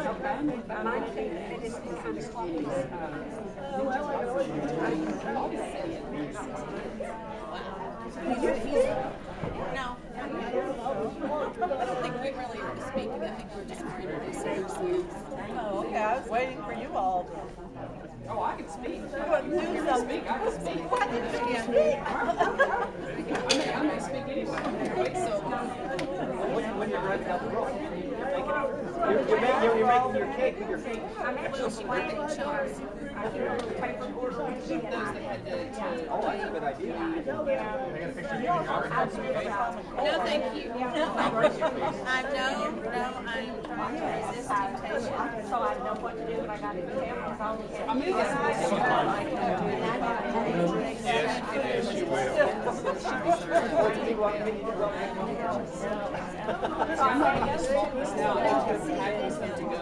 Okay. But mine too. It is kind of sloppy. No. I don't think we really are speaking. I think we're just more introducing ourselves. Oh, okay. I was waiting for you all. Oh, I can speak. Do something. I can speak. I may speak anyway. So, when you're running out the road, you're making your cake with your feet. I'm actually planting chunks. Oh, that's a good idea. No, thank you. I'm trying to resist temptation. So I know what to do when I got into town because I was Yes, she will. I'm not going to smoke this now. I'm just going to have some to go.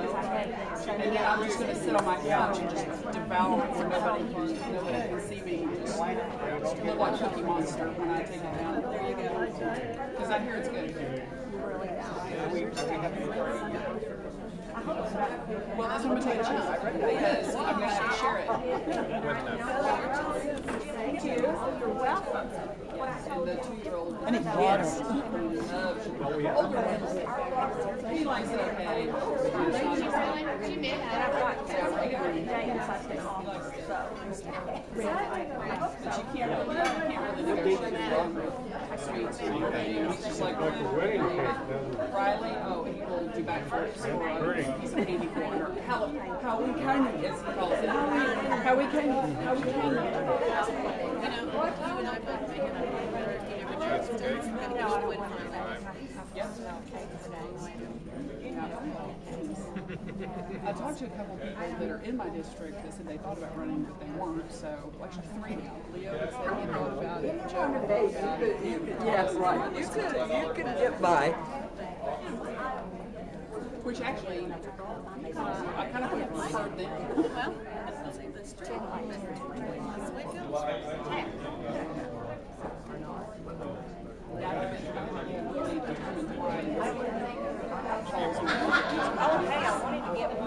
And then I'm just going to sit on my couch and just devour it where nobody can see me. Just look like Cookie Monster when I take it down. There you go. Because I hear it's good. Well, that's what I'm going to take a chance because I'm going to share it. You're welcome. And the 2-year-old. Any water? He likes it okay. But you can't really negotiate sweets. He's just like Riley. Oh, he will do backflips for a piece of candy corn. Or how we can, as he calls it. How we can. You know, you and I both make it up. I talked to a couple people that are in my district that said they thought about running, but they weren't. So, actually 3 now. Leo said he thought about it. Joe thought about it. Yes, right. You could get by. Which actually, I kind of preferred them. Well, let's see this straight.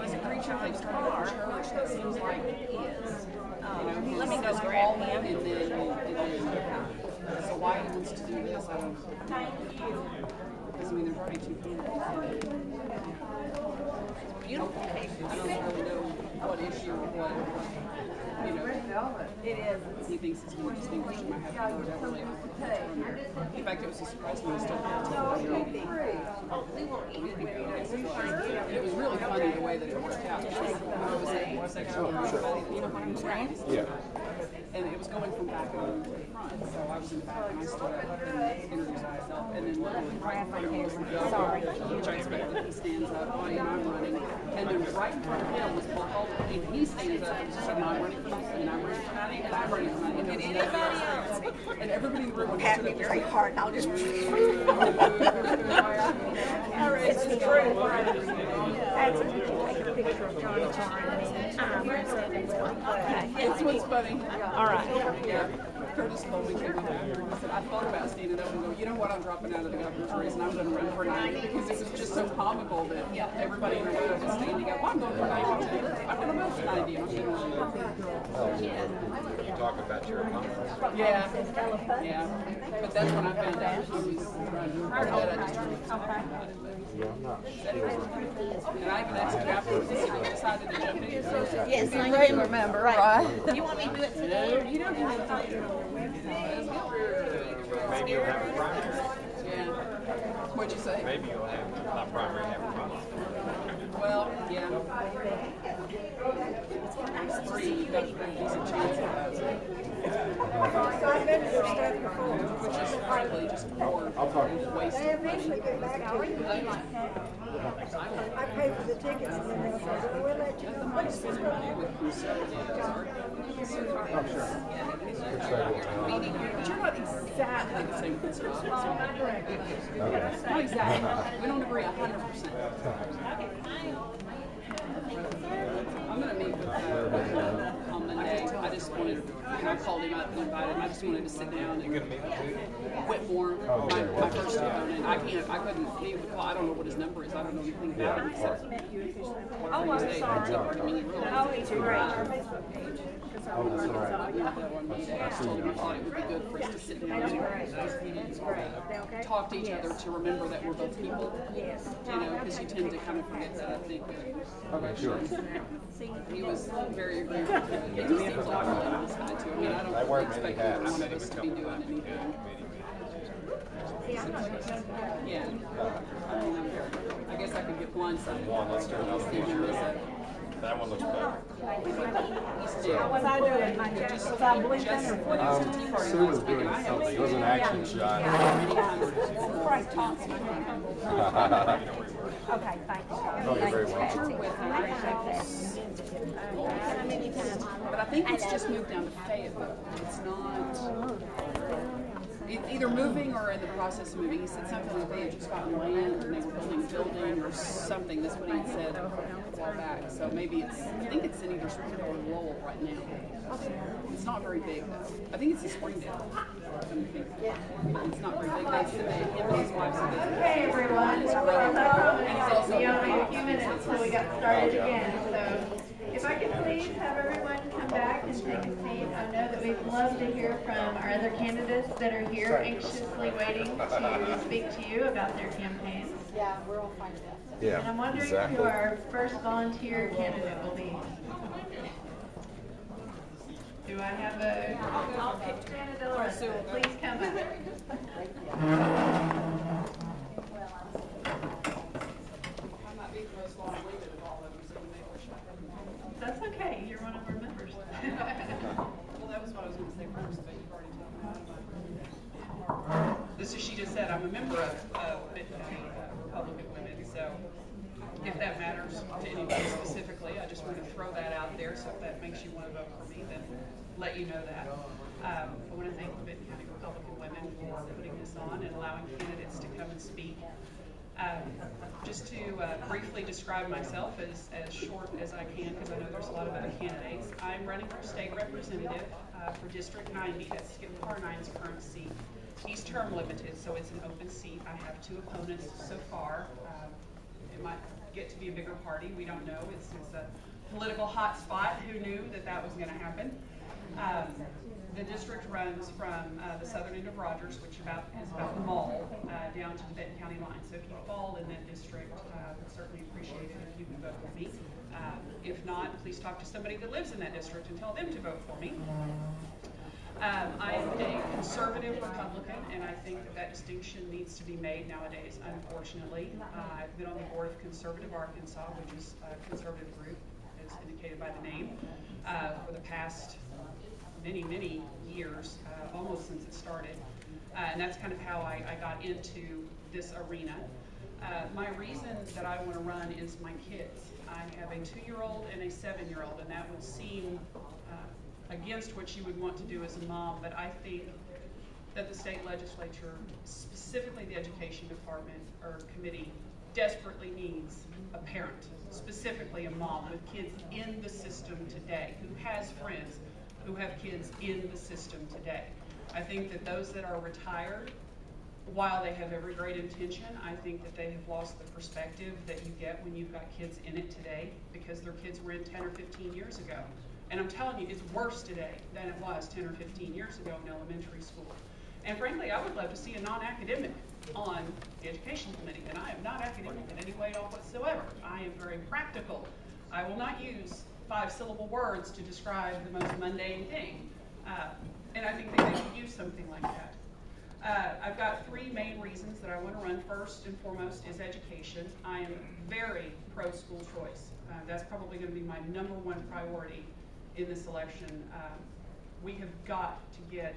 He's a preacher. They started a church that seems like it is. Let me go grab him. And then, so why he wants to do this, I don't know. Because, I mean, there's already 2 people. Beautiful cake. I don't really know what issue or what, you know, It is. he thinks is more distinguished in my head. I don't really know. In fact, it was a surprise when I started to tell her. It was really funny the way that it worked out. I was at section where everybody, you know what I'm saying? Yeah. And it was going from back and to the front. So I was in the back and I stood up and introduced myself. And then literally right in front of me was the governor, which I expect that he stands up, oh, you know, I'm running. And then right in front of him was Paul Holt. And he stands up and said, no, I'm running for nothing, and I'm running for nothing, and I'm running for nothing. And anybody else? And everybody in the room Pat me very hard, and I'll just. It's true. That's a picture of Johnny It's what's funny. All right. Yeah. Curtis told me, came up after, and he said, I thought about standing up and go, you know what, I'm dropping out of the governor's race and I'm going to run for 90 because it was just so comical that everybody in the room was standing up, I'm going for 90 too. I'm going to move to 90 and I'm going to run. talking about your opponent. Yeah, yeah, but that's when I found out she was running. I just turned about it. Yeah, I'm not sure. And I even asked her afterwards, if you decided to jump in. Yes, you may remember, right? You want me to do it today? You don't have to talk to her. Maybe you'll have a primary. Yeah. What'd you say? Maybe you'll have not primary, have a primary. Well, yeah. It's pretty, you've got a pretty decent chance of that. Which is frankly just more waste. They eventually get back to you. I pay for the tickets and then they'll say, well, we'll let you know. But you're not exactly the same conservative. Not exactly. We don't agree 100%. I'm going to meet with on Monday. I just wanted, I called him up and invited him. I just wanted to sit down and Whitmore, my first opponent. I couldn't meet with, well, I don't know what his number is. I don't know anything about him except Wednesday. Oh, he's great. I told him I thought it would be good for us to sit down and talk to each other to remember that we're both people. Yes. You know, because you tend to kind of forget that, I think. Okay, sure. He was very agreeable. He just seems like a really nice guy, too. I mean, I don't expect one of us to be doing anything. Yeah. I mean, I guess I could get one side. Let's do it. That one looks better. Sue was doing something. It was an action shot. Okay, thank you. Oh, you're very welcome. But I think it's just moved down to Fayetteville. It's not either moving or in the process of moving. He said something like they had just gotten land and they were building a building or something. That's what he had said a while back. So maybe I think it's in either Springdale or Lowell right now. It's not very big though. I think it's in Springdale. It's not very big. They said him and his wife said it's Hey everyone, and he's also we only have a few minutes until we got started again, so if I could please have everyone come back and take a seat. I know that we'd love to hear from our other candidates that are here anxiously waiting to speak to you about their campaigns. Yeah, we're all fired up. Yeah, And I'm wondering who our first volunteer candidate will be. Do I have a Jana DellaRosa? Please come up. That's okay, you're one of our members. Well, that was what I was going to say first, but you've already told me. This is, she just said, I'm a member of Benton County Republican Women, so if that matters to anybody specifically, I just want to throw that out there, so if that makes you want to vote for me, then let you know that. I want to thank the Benton County Republican Women for putting this on and allowing candidates to come and speak. Just to briefly describe myself as short as I can, because I know there's a lot of other candidates. I'm running for state representative for District 90, that's Skip Carnine's current seat. He's term limited, so it's an open seat. I have 2 opponents so far. It might get to be a bigger party, we don't know. It's a political hot spot. Who knew that that was going to happen? The district runs from the southern end of Rogers, which is about the mall, down to the Benton County line. So if you fall in that district, I would certainly appreciate it if you could vote for me. If not, please talk to somebody that lives in that district and tell them to vote for me. I am a conservative Republican, and I think that distinction needs to be made nowadays, unfortunately. I've been on the board of Conservative Arkansas, which is a conservative group, as indicated by the name, for the past many years, almost since it started. And that's kind of how I got into this arena. My reason that I want to run is my kids. I have a 2-year-old and a 7-year-old, and that would seem against what you would want to do as a mom, but I think that the state legislature, specifically the education department or committee, desperately needs a parent, specifically a mom with kids in the system today, who has friends who have kids in the system today. I think that those that are retired, while they have every great intention, I think that they have lost the perspective that you get when you've got kids in it today, because their kids were in 10 or 15 years ago. And I'm telling you, it's worse today than it was 10 or 15 years ago in elementary school. And frankly, I would love to see a non-academic on the education committee, and I am not academic in any way at all whatsoever. I am very practical. I will not use 5-syllable words to describe the most mundane thing. And I think that they could use something like that. I've got 3 main reasons that I want to run. First and foremost is education. I am very pro-school choice. That's probably going to be my #1 priority in this election. We have got to get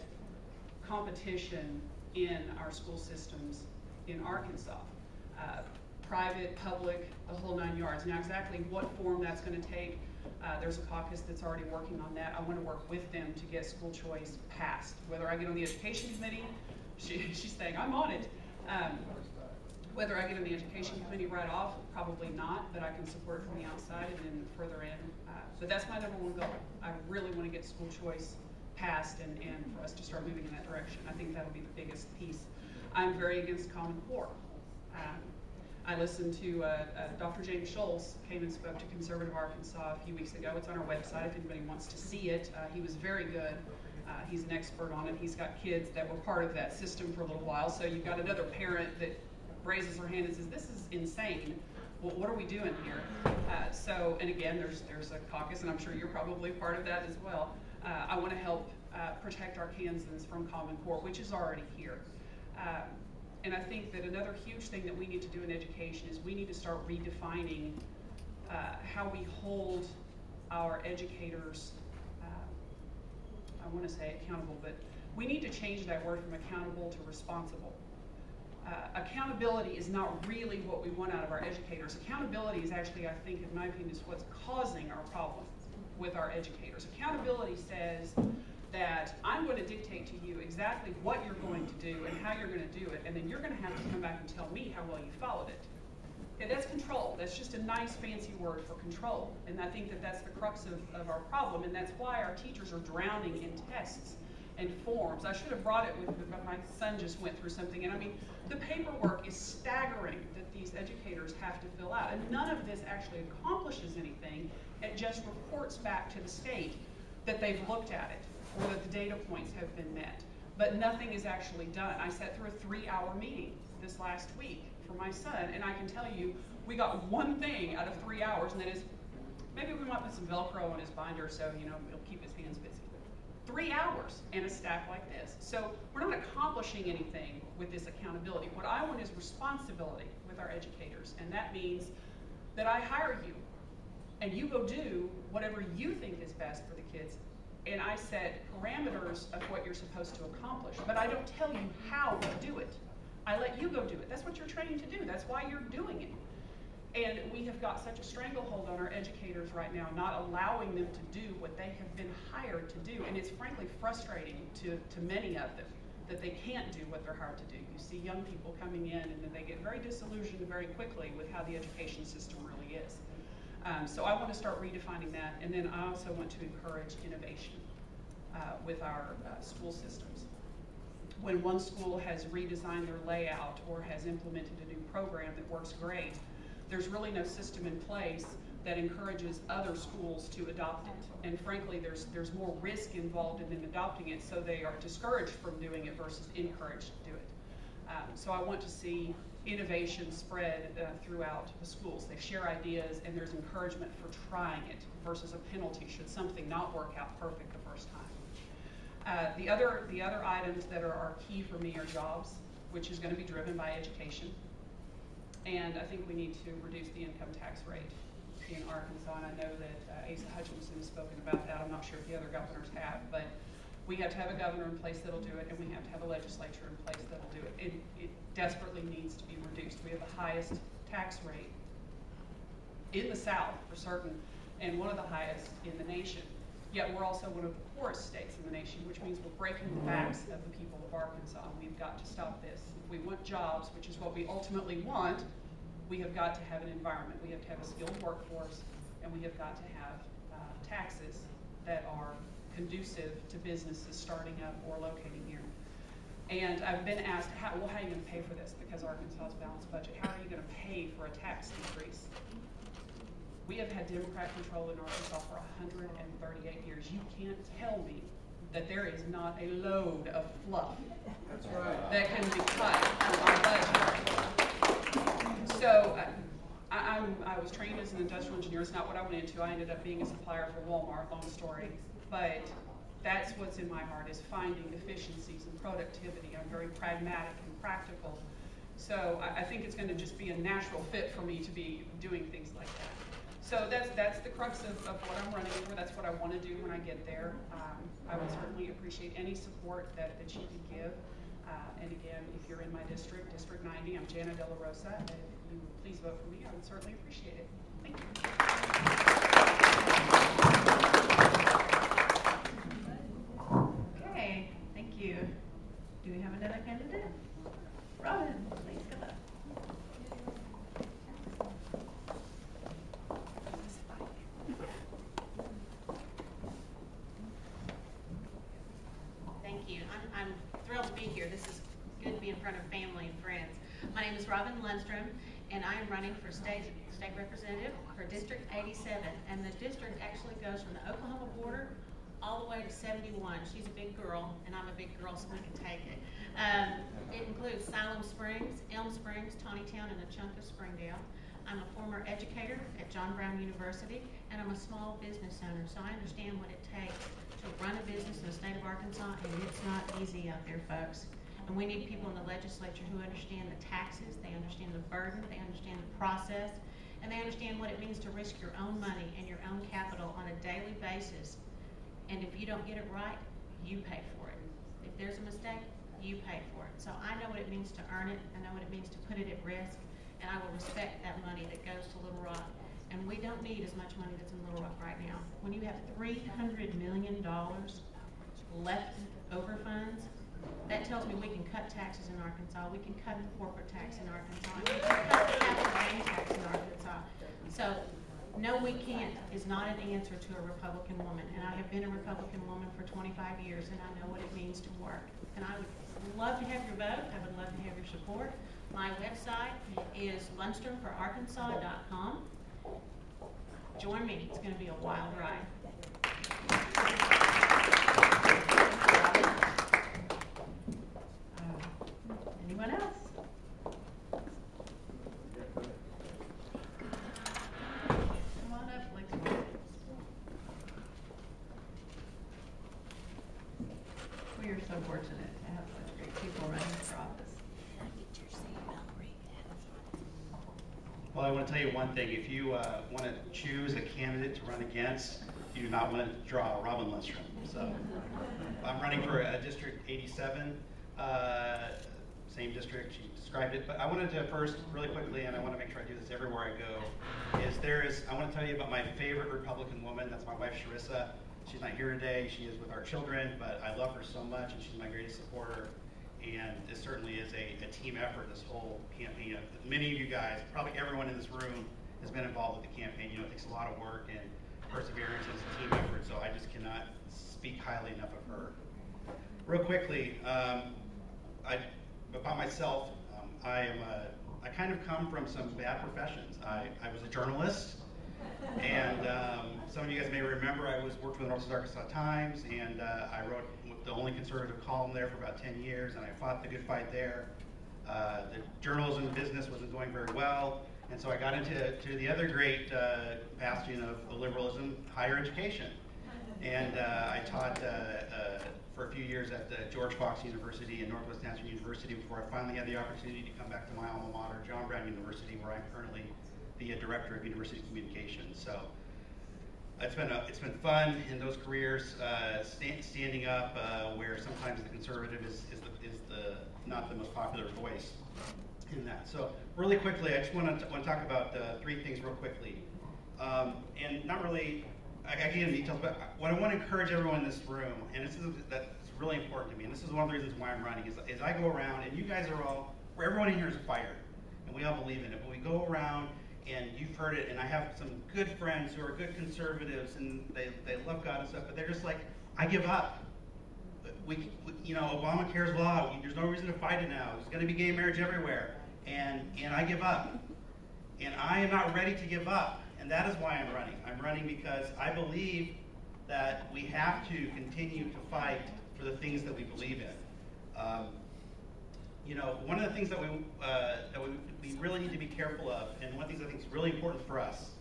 competition in our school systems in Arkansas. Private, public, the whole 9 yards. Now exactly what form that's going to take, there's a caucus that's already working on that. I want to work with them to get school choice passed. Whether I get on the education committee, she's saying I'm on it. Whether I get on the education committee right off, probably not, but I can support it from the outside and then further in. But that's my #1 goal. I really want to get school choice passed and for us to start moving in that direction. I think that'll be the biggest piece. I'm very against Common Core. I listened to Dr. James Scholes came and spoke to Conservative Arkansas a few weeks ago. It's on our website if anybody wants to see it. He was very good. He's an expert on it. He's got kids that were part of that system for a little while. So you've got another parent that raises her hand and says, "This is insane. Well, what are we doing here?" And again, there's a caucus, and I'm sure you're probably part of that as well. I want to help protect our Kansans from Common Core, which is already here. And I think that another huge thing that we need to do in education is we need to start redefining how we hold our educators, I want to say accountable, but we need to change that word from accountable to responsible. Accountability is not really what we want out of our educators. Accountability is actually, I think, in my opinion, is what's causing our problem with our educators. Accountability says that I'm going to dictate to you exactly what you're going to do and how you're going to do it, and then you're going to have to come back and tell me how well you followed it. Okay, that's control. That's just a nice fancy word for control, and I think that that's the crux of our problem, and that's why our teachers are drowning in tests and forms. I should have brought it with me, but my son just went through something, and I mean, the paperwork is staggering that these educators have to fill out, and none of this actually accomplishes anything. It just reports back to the state that they've looked at it, or that the data points have been met, but nothing is actually done. I sat through a 3-hour meeting this last week for my son, and I can tell you, we got one thing out of 3 hours, and that is, maybe we might put some Velcro on his binder so, you know, it'll keep his hands busy. 3 hours and a staff like this. So we're not accomplishing anything with this accountability. What I want is responsibility with our educators, and that means that I hire you, and you go do whatever you think is best for the kids, and I set parameters of what you're supposed to accomplish, but I don't tell you how to do it. I let you go do it. That's what you're trained to do. That's why you're doing it. And we have got such a stranglehold on our educators right now, not allowing them to do what they have been hired to do. And it's frankly frustrating to many of them that they can't do what they're hired to do. You see young people coming in and then they get very disillusioned very quickly with how the education system really is. So I want to start redefining that. And then I also want to encourage innovation with our school systems. When one school has redesigned their layout or has implemented a new program that works great, there's really no system in place that encourages other schools to adopt it. And frankly, there's more risk involved in them adopting it, so they are discouraged from doing it versus encouraged to do it. So I want to see innovation spread throughout the schools. They share ideas, and there's encouragement for trying it versus a penalty should something not work out perfect the first time. The other items that are key for me are jobs, which is going to be driven by education. And I think we need to reduce the income tax rate in Arkansas, and I know that Asa Hutchinson has spoken about that. I'm not sure if the other governors have, but we have to have a governor in place that'll do it, and we have to have a legislature in place that'll do it. It desperately needs to be reduced. We have the highest tax rate in the South, for certain, and one of the highest in the nation. Yet we're also one of the poorest states in the nation, which means we're breaking the backs of the people of Arkansas. We've got to stop this. If we want jobs, which is what we ultimately want, we have got to have an environment. We have to have a skilled workforce, and we have got to have taxes that are conducive to businesses starting up or locating here. And I've been asked, how are you going to pay for this? Because Arkansas's balanced budget. How are you going to pay for a tax decrease? We have had Democrat control in Arkansas for 138 years. You can't tell me that there is not a load of fluff That's right. that can be cut from our budget. So I was trained as an industrial engineer. It's not what I went into. I ended up being a supplier for Walmart, long story. But that's what's in my heart, is finding efficiencies and productivity. I'm very pragmatic and practical. So I think it's going to just be a natural fit for me to be doing things like that. So that's the crux of what I'm running for. That's what I want to do when I get there. I would certainly appreciate any support that you could give. And again, if you're in my district, District 90, I'm Jana DellaRosa. And if you would please vote for me, I would certainly appreciate it. Thank you. Okay, thank you. Do we have another candidate? Robin, please come up. Thank you. I'm thrilled to be here. This is good to be in front of family and friends. My name is Robin Lundstrum, and I am running for state representative for District 87. And the district actually goes from the Oklahoma border all the way to 71. She's a big girl, and I'm a big girl, so we can take it. It includes Siloam Springs, Elm Springs, Tawnytown, and a chunk of Springdale. I'm a former educator at John Brown University, and I'm a small business owner, so I understand what it takes to run a business in the state of Arkansas, and it's not easy out there, folks. And we need people in the legislature who understand the taxes, they understand the burden, they understand the process, and they understand what it means to risk your own money and your own capital on a daily basis. And if you don't get it right, you pay for it. If there's a mistake, you pay for it. So I know what it means to earn it. I know what it means to put it at risk. And I will respect that money that goes to Little Rock. And we don't need as much money that's in Little Rock right now. When you have $300 million left over funds, that tells me we can cut taxes in Arkansas. We can cut the corporate tax in Arkansas. And we can cut the capital gain tax in Arkansas. So, no, we can't is not an answer to a Republican woman. And I have been a Republican woman for 25 years, and I know what it means to work. And I would love to have your vote. I would love to have your support. My website is LundstrumForArkansas.com. Join me. It's going to be a wild ride. Anyone else? Come on up, Lexi. We are so fortunate to have such great people running for office. Well, I want to tell you one thing. If you want to choose a candidate to run against, you do not want to draw Robin Lundstrum. So I'm running for District 87, same district, she described it. But I wanted to first, really quickly, and I want to make sure I do this everywhere I go, I want to tell you about my favorite Republican woman. That's my wife, Charissa. She's not here today. She is with our children, but I love her so much, and she's my greatest supporter. And this certainly is a team effort, this whole campaign. Many of you guys, probably everyone in this room, has been involved with the campaign. You know, it takes a lot of work and perseverance, and it's a team effort, so I just cannot speak highly enough of her. Real quickly, about myself, I kind of come from some bad professions. I was a journalist, and some of you guys may remember I worked for the Northwest Arkansas Times, and I wrote the only conservative column there for about 10 years, and I fought the good fight there. The journalism business wasn't going very well, and so I got into the other great bastion of liberalism, higher education. And I taught for a few years at George Fox University and Northwest National University before I finally had the opportunity to come back to my alma mater, John Brown University, where I'm currently the director of university communications. So it's been fun in those careers, standing up where sometimes the conservative is not the most popular voice in that. So really quickly, I just want to talk about three things real quickly, and not really. I can get into details, but what I want to encourage everyone in this room, and that's really important to me, and this is one of the reasons why I'm running, is I go around, and you guys are all, everyone in here is a fighter, and we all believe in it, but we go around, and you've heard it, and I have some good friends who are good conservatives, and they love God and stuff, but they're just like, I give up. Obamacare's law, there's no reason to fight it now. There's going to be gay marriage everywhere, and I give up. And I am not ready to give up. And that is why I'm running. I'm running because I believe that we have to continue to fight for the things that we believe in. You know, one of the things that we really need to be careful of, and one of the things I think is really important for us,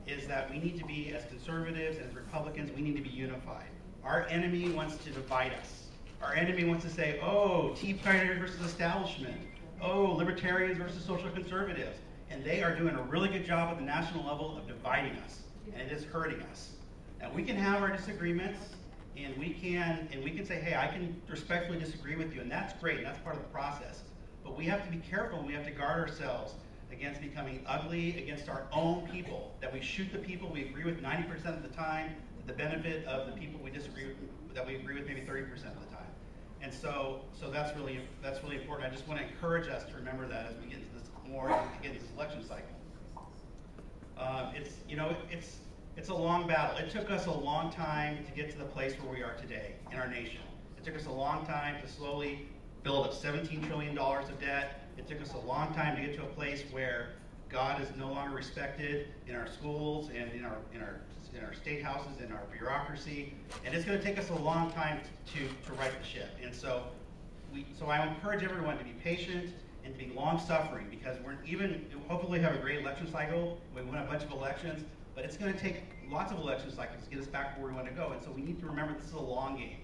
is that we need to be, as conservatives and as Republicans, we need to be unified. Our enemy wants to divide us. Our enemy wants to say, oh, Tea Party versus establishment. Oh, libertarians versus social conservatives. And they are doing a really good job at the national level of dividing us, and it is hurting us. Now, we can have our disagreements, and we can say, hey, I can respectfully disagree with you, and that's great, and that's part of the process. But we have to be careful, and we have to guard ourselves against becoming ugly against our own people, that we shoot the people we agree with 90% of the time, to the benefit of the people we disagree with, that we agree with maybe 30% of the time. And so that's really important. I just want to encourage us to remember that as we get into this this election cycle. It's a long battle. It took us a long time to get to the place where we are today in our nation. It took us a long time to slowly build up $17 trillion of debt. It took us a long time to get to a place where God is no longer respected in our schools and in our state houses, in our bureaucracy, and it's going to take us a long time to right the ship. And so I encourage everyone to be patient and to be long-suffering, because hopefully have a great election cycle. We win a bunch of elections, but it's going to take lots of election cycles to get us back where we want to go. And so we need to remember this is a long game,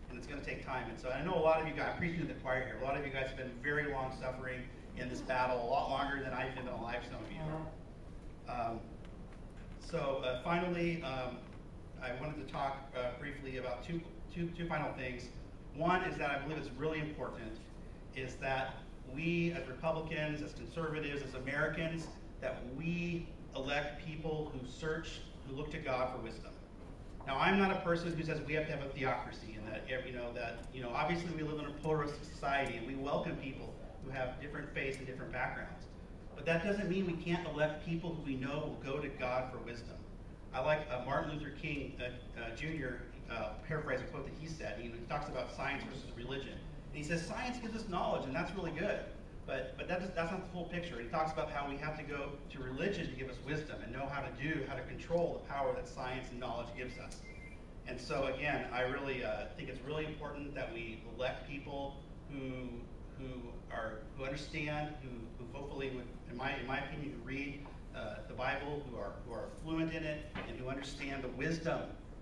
and it's going to take time. And so I know a lot of you guys, I'm preaching to the choir here, a lot of you guys have been very long-suffering in this battle, a lot longer than I've been alive, some of you. Finally, I wanted to talk briefly about two final things. One is that I believe it's really important is that we as Republicans, as conservatives, as Americans, that we elect people who look to God for wisdom. Now, I'm not a person who says we have to have a theocracy, and that obviously we live in a pluralistic society, and we welcome people who have different faiths and different backgrounds. But that doesn't mean we can't elect people who we know will go to God for wisdom. I like Martin Luther King Jr. Paraphrase a quote that he said. He talks about science versus religion. And he says science gives us knowledge, and that's really good. But that's not the full picture. He talks about how we have to go to religion to give us wisdom and know how to control the power that science and knowledge gives us. And so again, I really think it's really important that we elect people who understand, who hopefully would, in my opinion, who read the Bible, who are fluent in it, and who understand the wisdom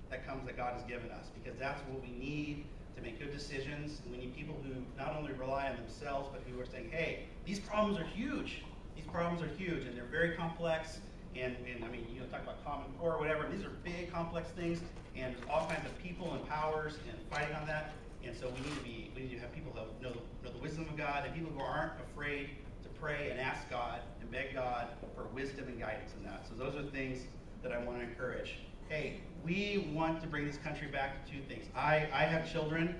that God has given us, because that's what we need to make good decisions. And we need people who not only rely on themselves, but who are saying, hey, these problems are huge. These problems are huge, and they're very complex. And I mean, talk about Common Core or whatever. These are big, complex things, and there's all kinds of people and powers and fighting on that. And so we need to have people who know the wisdom of God, and people who aren't afraid to pray and ask God and beg God for wisdom and guidance in that. So those are things that I want to encourage. Hey, we want to bring this country back to two things. I have children,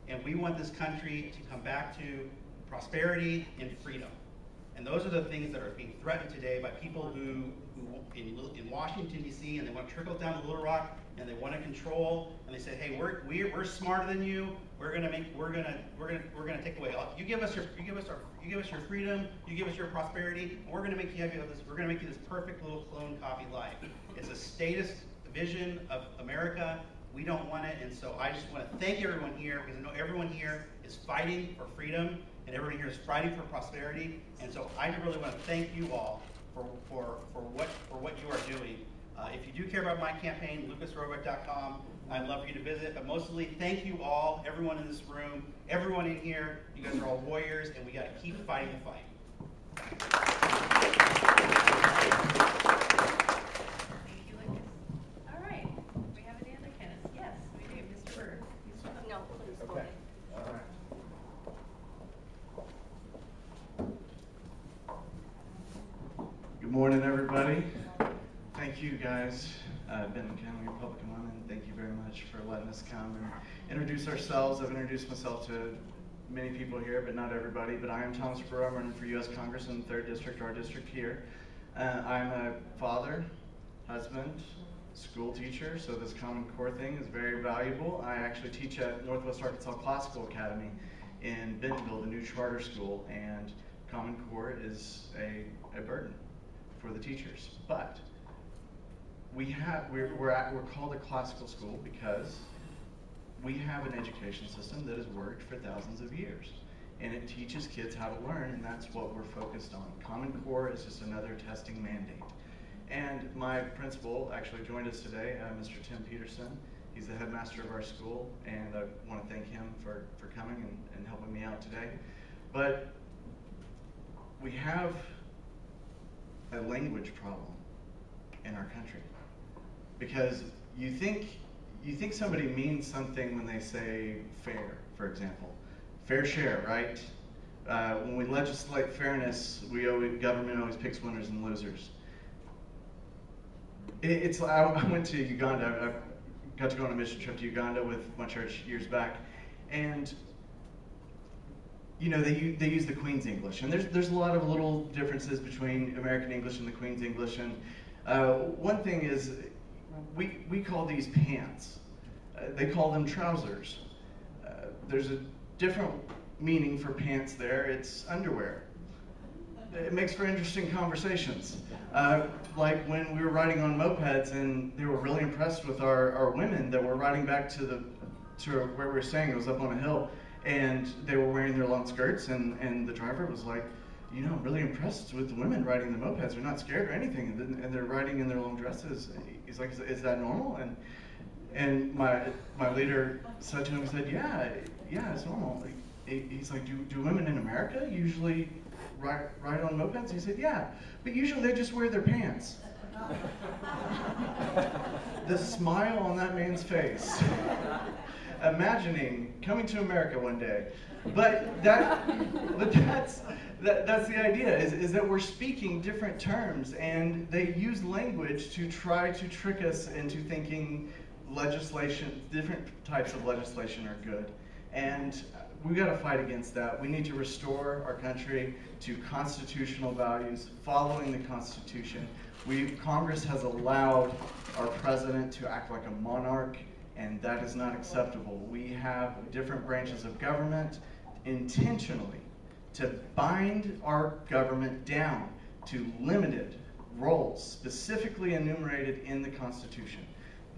and we want this country to come back to prosperity and freedom. And those are the things that are being threatened today by people who in Washington, D.C., and they want to trickle down to Little Rock, and they want to control, and they say, hey, we're smarter than you. We're gonna take away. You give us your freedom. You give us your prosperity. And we're gonna make you this. We're gonna make you this perfect little clone copy life. It's a statist vision of America. We don't want it, and so I just want to thank everyone here, because I know everyone here is fighting for freedom, and everyone here is fighting for prosperity. And so I really want to thank you all for what you are doing. If you do care about my campaign, lucasroebuck.com. I'd love for you to visit. But mostly, thank you all, everyone in this room, everyone in here. You guys are all warriors, and we got to keep fighting the fight. Thank you, Lucas. All right, we have any other candidates? Yes, we do. Mr. Brewer. No, please go Okay. ahead. All right. Good morning, everybody. Thank you, guys. Benton County Republican Women, thank you very much for letting us come and introduce ourselves. I've introduced myself to many people here, but not everybody. But I am Thomas Brewer. I'm running for U.S. Congress in the 3rd District, our district here. I'm a father, husband, school teacher, so this Common Core thing is very valuable. I actually teach at Northwest Arkansas Classical Academy in Bentonville, the new charter school, and Common Core is a burden for the teachers. But we're called a classical school because we have an education system that has worked for thousands of years. And it teaches kids how to learn, and that's what we're focused on. Common Core is just another testing mandate. And my principal actually joined us today, Mr. Tim Peterson. He's the headmaster of our school, and I want to thank him for coming and helping me out today. But we have a language problem in our country. Because you think somebody means something when they say fair, for example. Fair share, right? When we legislate fairness, government always picks winners and losers. I went to Uganda. I got to go on a mission trip to Uganda with my church years back, and you know they use the Queen's English, and there's a lot of little differences between American English and the Queen's English. And one thing is we call these pants. They call them trousers. There's a different meaning for pants there. It's underwear. It makes for interesting conversations. Like when we were riding on mopeds, and they were really impressed with our women that were riding back to where we were staying. It was up on a hill, and they were wearing their long skirts, and the driver was like, you know, I'm really impressed with the women riding the mopeds. They're not scared or anything, and they're riding in their long dresses. He's like, is that normal? And my leader said to him, he said, yeah, it's normal. He's like, do women in America usually ride on mopeds? He said, yeah, but usually they just wear their pants. The smile on that man's face, imagining coming to America one day. But that's the idea, is that we're speaking different terms, and they use language to try to trick us into thinking legislation, different types of legislation are good. And we've got to fight against that. We need to restore our country to constitutional values, following the Constitution. Congress has allowed our president to act like a monarch, and that is not acceptable. We have different branches of government intentionally to bind our government down to limited roles specifically enumerated in the Constitution.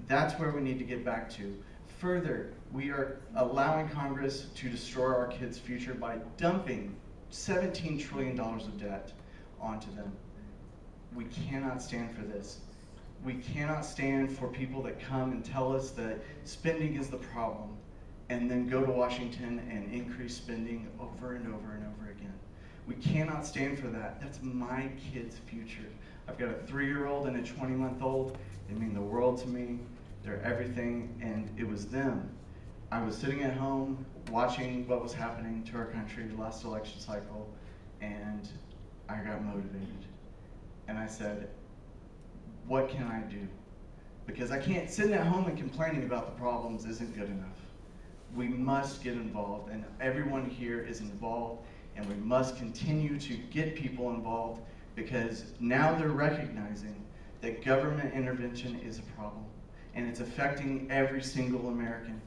That's where we need to get back to. Further, we are allowing Congress to destroy our kids' future by dumping $17 trillion of debt onto them. We cannot stand for this. We cannot stand for people that come and tell us that spending is the problem, and then go to Washington and increase spending over and over and over again. We cannot stand for that. That's my kids' future. I've got a 3-year-old and a 20-month-old. They mean the world to me. They're everything, and it was them. I was sitting at home watching what was happening to our country last election cycle, and I got motivated. And I said, what can I do? Because I can't, sitting at home and complaining about the problems isn't good enough. We must get involved, and everyone here is involved, and we must continue to get people involved, because now they're recognizing that government intervention is a problem, and it's affecting every single American,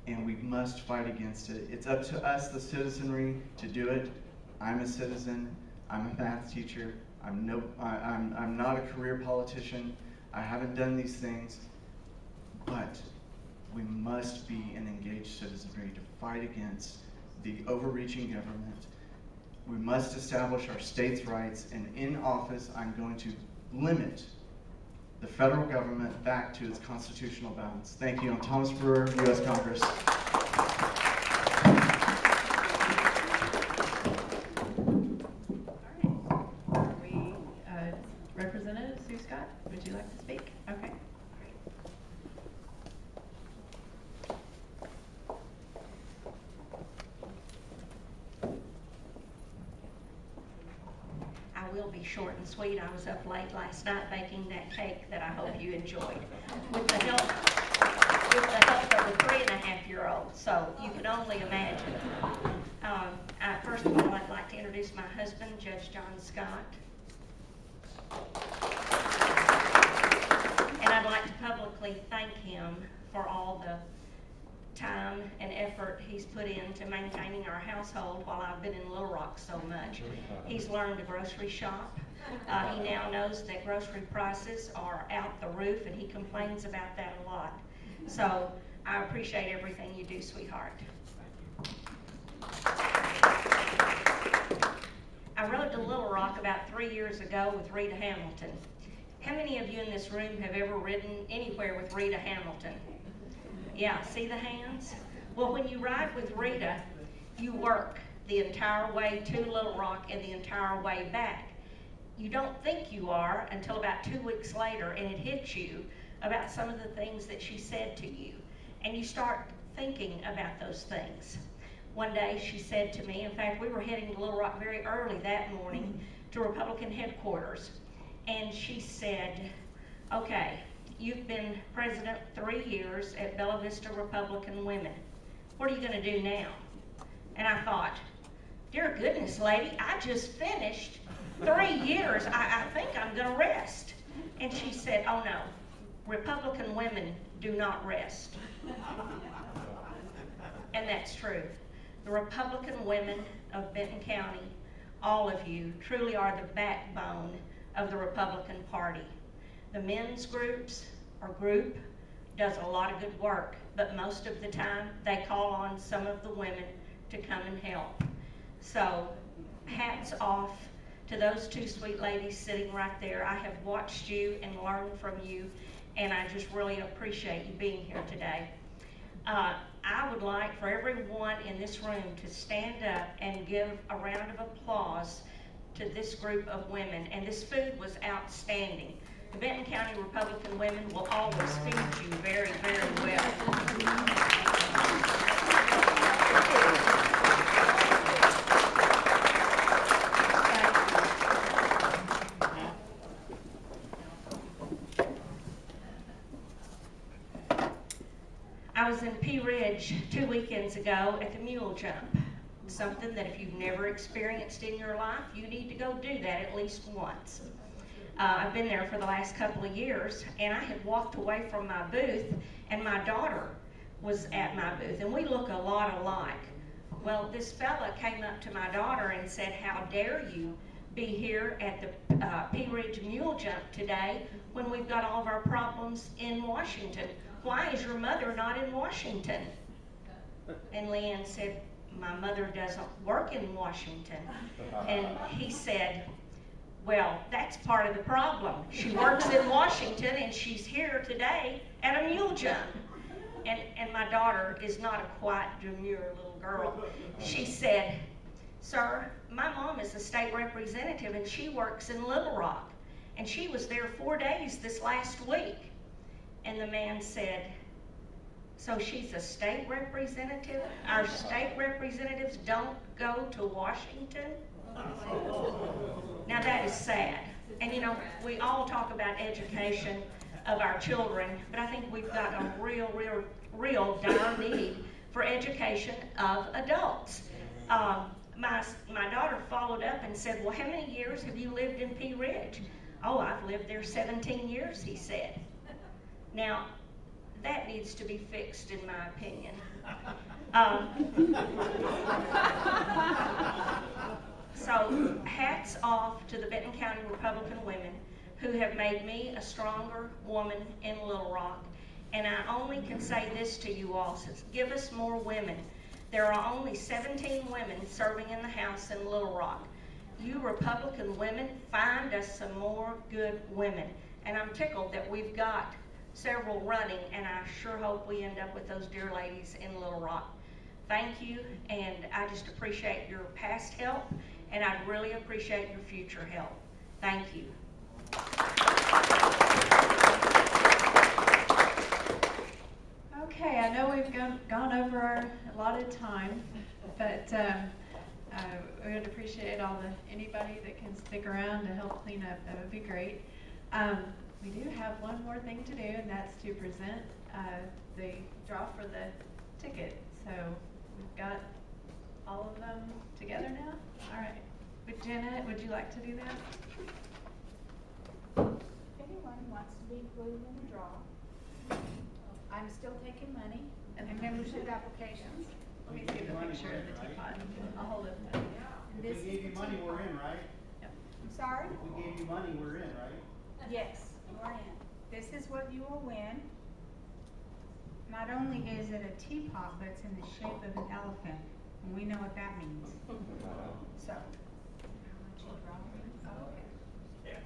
and we must fight against it. It's up to us, the citizenry, to do it. I'm a citizen. I'm a math teacher. I'm not a career politician. I haven't done these things, but we must be an engaged citizenry to fight against the overreaching government. We must establish our states' rights, and in office, I'm going to limit the federal government back to its constitutional balance. Thank you. I'm Thomas Brewer, U.S. Congress. Representative Sue Scott, would you like to speak? Okay, great. I will be short and sweet. I was up late last night baking that cake that I hope you enjoyed with the help of the 3.5-year-old, so you can only imagine. First of all, I'd like to introduce my husband, Judge John Scott. And I'd like to publicly thank him for all the time and effort he's put into maintaining our household while I've been in Little Rock so much. He's learned to grocery shop. He now knows that grocery prices are out the roof, and he complains about that a lot. So I appreciate everything you do, sweetheart. I rode to Little Rock about 3 years ago with Rita Hamilton. How many of you in this room have ever ridden anywhere with Rita Hamilton? Yeah, see the hands? Well, when you ride with Rita, you work the entire way to Little Rock and the entire way back. You don't think you are until about 2 weeks later, and it hits you about some of the things that she said to you. And you start thinking about those things. One day she said to me, in fact, we were heading to Little Rock very early that morning to Republican headquarters. And she said, okay, you've been president 3 years at Bella Vista Republican Women. What are you going to do now? And I thought, dear goodness, lady, I just finished 3 years. I think I'm going to rest. And she said, oh no, Republican women do not rest. And that's true. The Republican women of Benton County, all of you, truly are the backbone of the Republican Party. The men's group does a lot of good work, but most of the time they call on some of the women to come and help. So hats off to those two sweet ladies sitting right there. I have watched you and learned from you, and I just really appreciate you being here today. I would like for everyone in this room to stand up and give a round of applause to this group of women. And this food was outstanding. The Benton County Republican Women will always feed you very, very well. I was in Pea Ridge 2 weekends ago at the mule jump. Something that if you've never experienced in your life, you need to go do that at least once. I've been there for the last couple of years, and I had walked away from my booth, and my daughter was at my booth, and we look a lot alike. Well, this fella came up to my daughter and said, how dare you be here at the Pea Ridge mule jump today when we've got all of our problems in Washington? Why is your mother not in Washington? And Leanne said, my mother doesn't work in Washington. And he said, well, that's part of the problem. She works in Washington and she's here today at a mule jump. And my daughter is not a quiet, demure little girl. She said, sir, my mom is a state representative and she works in Little Rock. And she was there 4 days this last week. And the man said, so she's a state representative? Our state representatives don't go to Washington? Now that is sad. And you know, we all talk about education of our children, but I think we've got a real dire need for education of adults. My daughter followed up and said, well, how many years have you lived in Pea Ridge? Oh, I've lived there 17 years, he said. Now, that needs to be fixed in my opinion. So hats off to the Benton County Republican Women who have made me a stronger woman in Little Rock. And I only can say this to you all, says, give us more women. There are only 17 women serving in the House in Little Rock. You Republican women, find us some more good women. And I'm tickled that we've got several running, and I sure hope we end up with those dear ladies in Little Rock. Thank you, and I just appreciate your past help, and I'd really appreciate your future help. Thank you. Okay, I know we've gone over our allotted time, but we would appreciate anybody that can stick around to help clean up. That would be great. We do have one more thing to do, and that's to present the draw for the ticket. So we've got all of them together now? All right. But Jana, would you like to do that? If anyone wants to be included in the draw, I'm still taking money and membership applications. Let me see the picture of the teapot. I'll hold it. And this If we gave you money, we're in, right? Yep. Sorry? We gave you money, we're in, right? Yes, you're in. This is what you will win. Not only is it a teapot, but it's in the shape of an elephant, and we know what that means. So. Okay.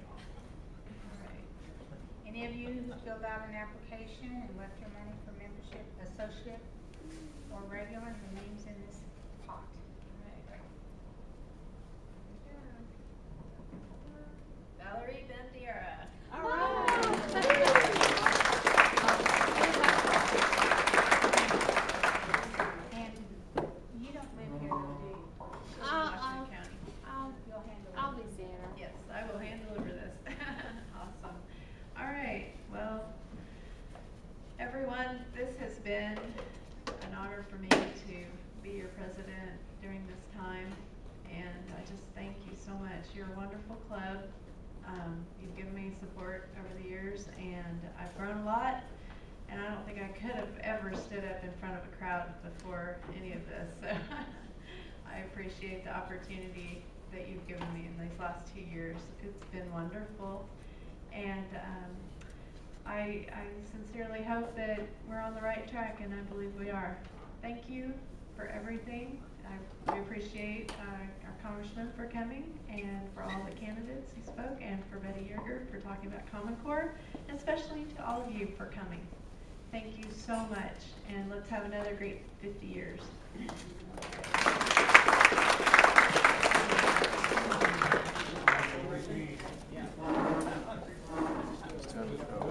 Any of you who filled out an application and left your money for membership, associate, or regular, the name's in this pot. Valerie Bendiera. All right. And you don't live here, though, do you? Washington County. You'll handle it. I'll be Jana. Yes, I will hand deliver this. Awesome. All right, well, everyone, this has been an honor for me to be your president during this time, and I just thank you so much. You're a wonderful club. You've given me support over the years, and I've grown a lot, and I don't think I could have ever stood up in front of a crowd before any of this. So I appreciate the opportunity that you've given me in these last 2 years. It's been wonderful, and I sincerely hope that we're on the right track, and I believe we are. Thank you for everything. I appreciate our Congressman for coming, and for all the candidates who spoke, and for Betty Yerger for talking about Common Core, and especially to all of you for coming. Thank you so much, and let's have another great 50 years. It's time to go.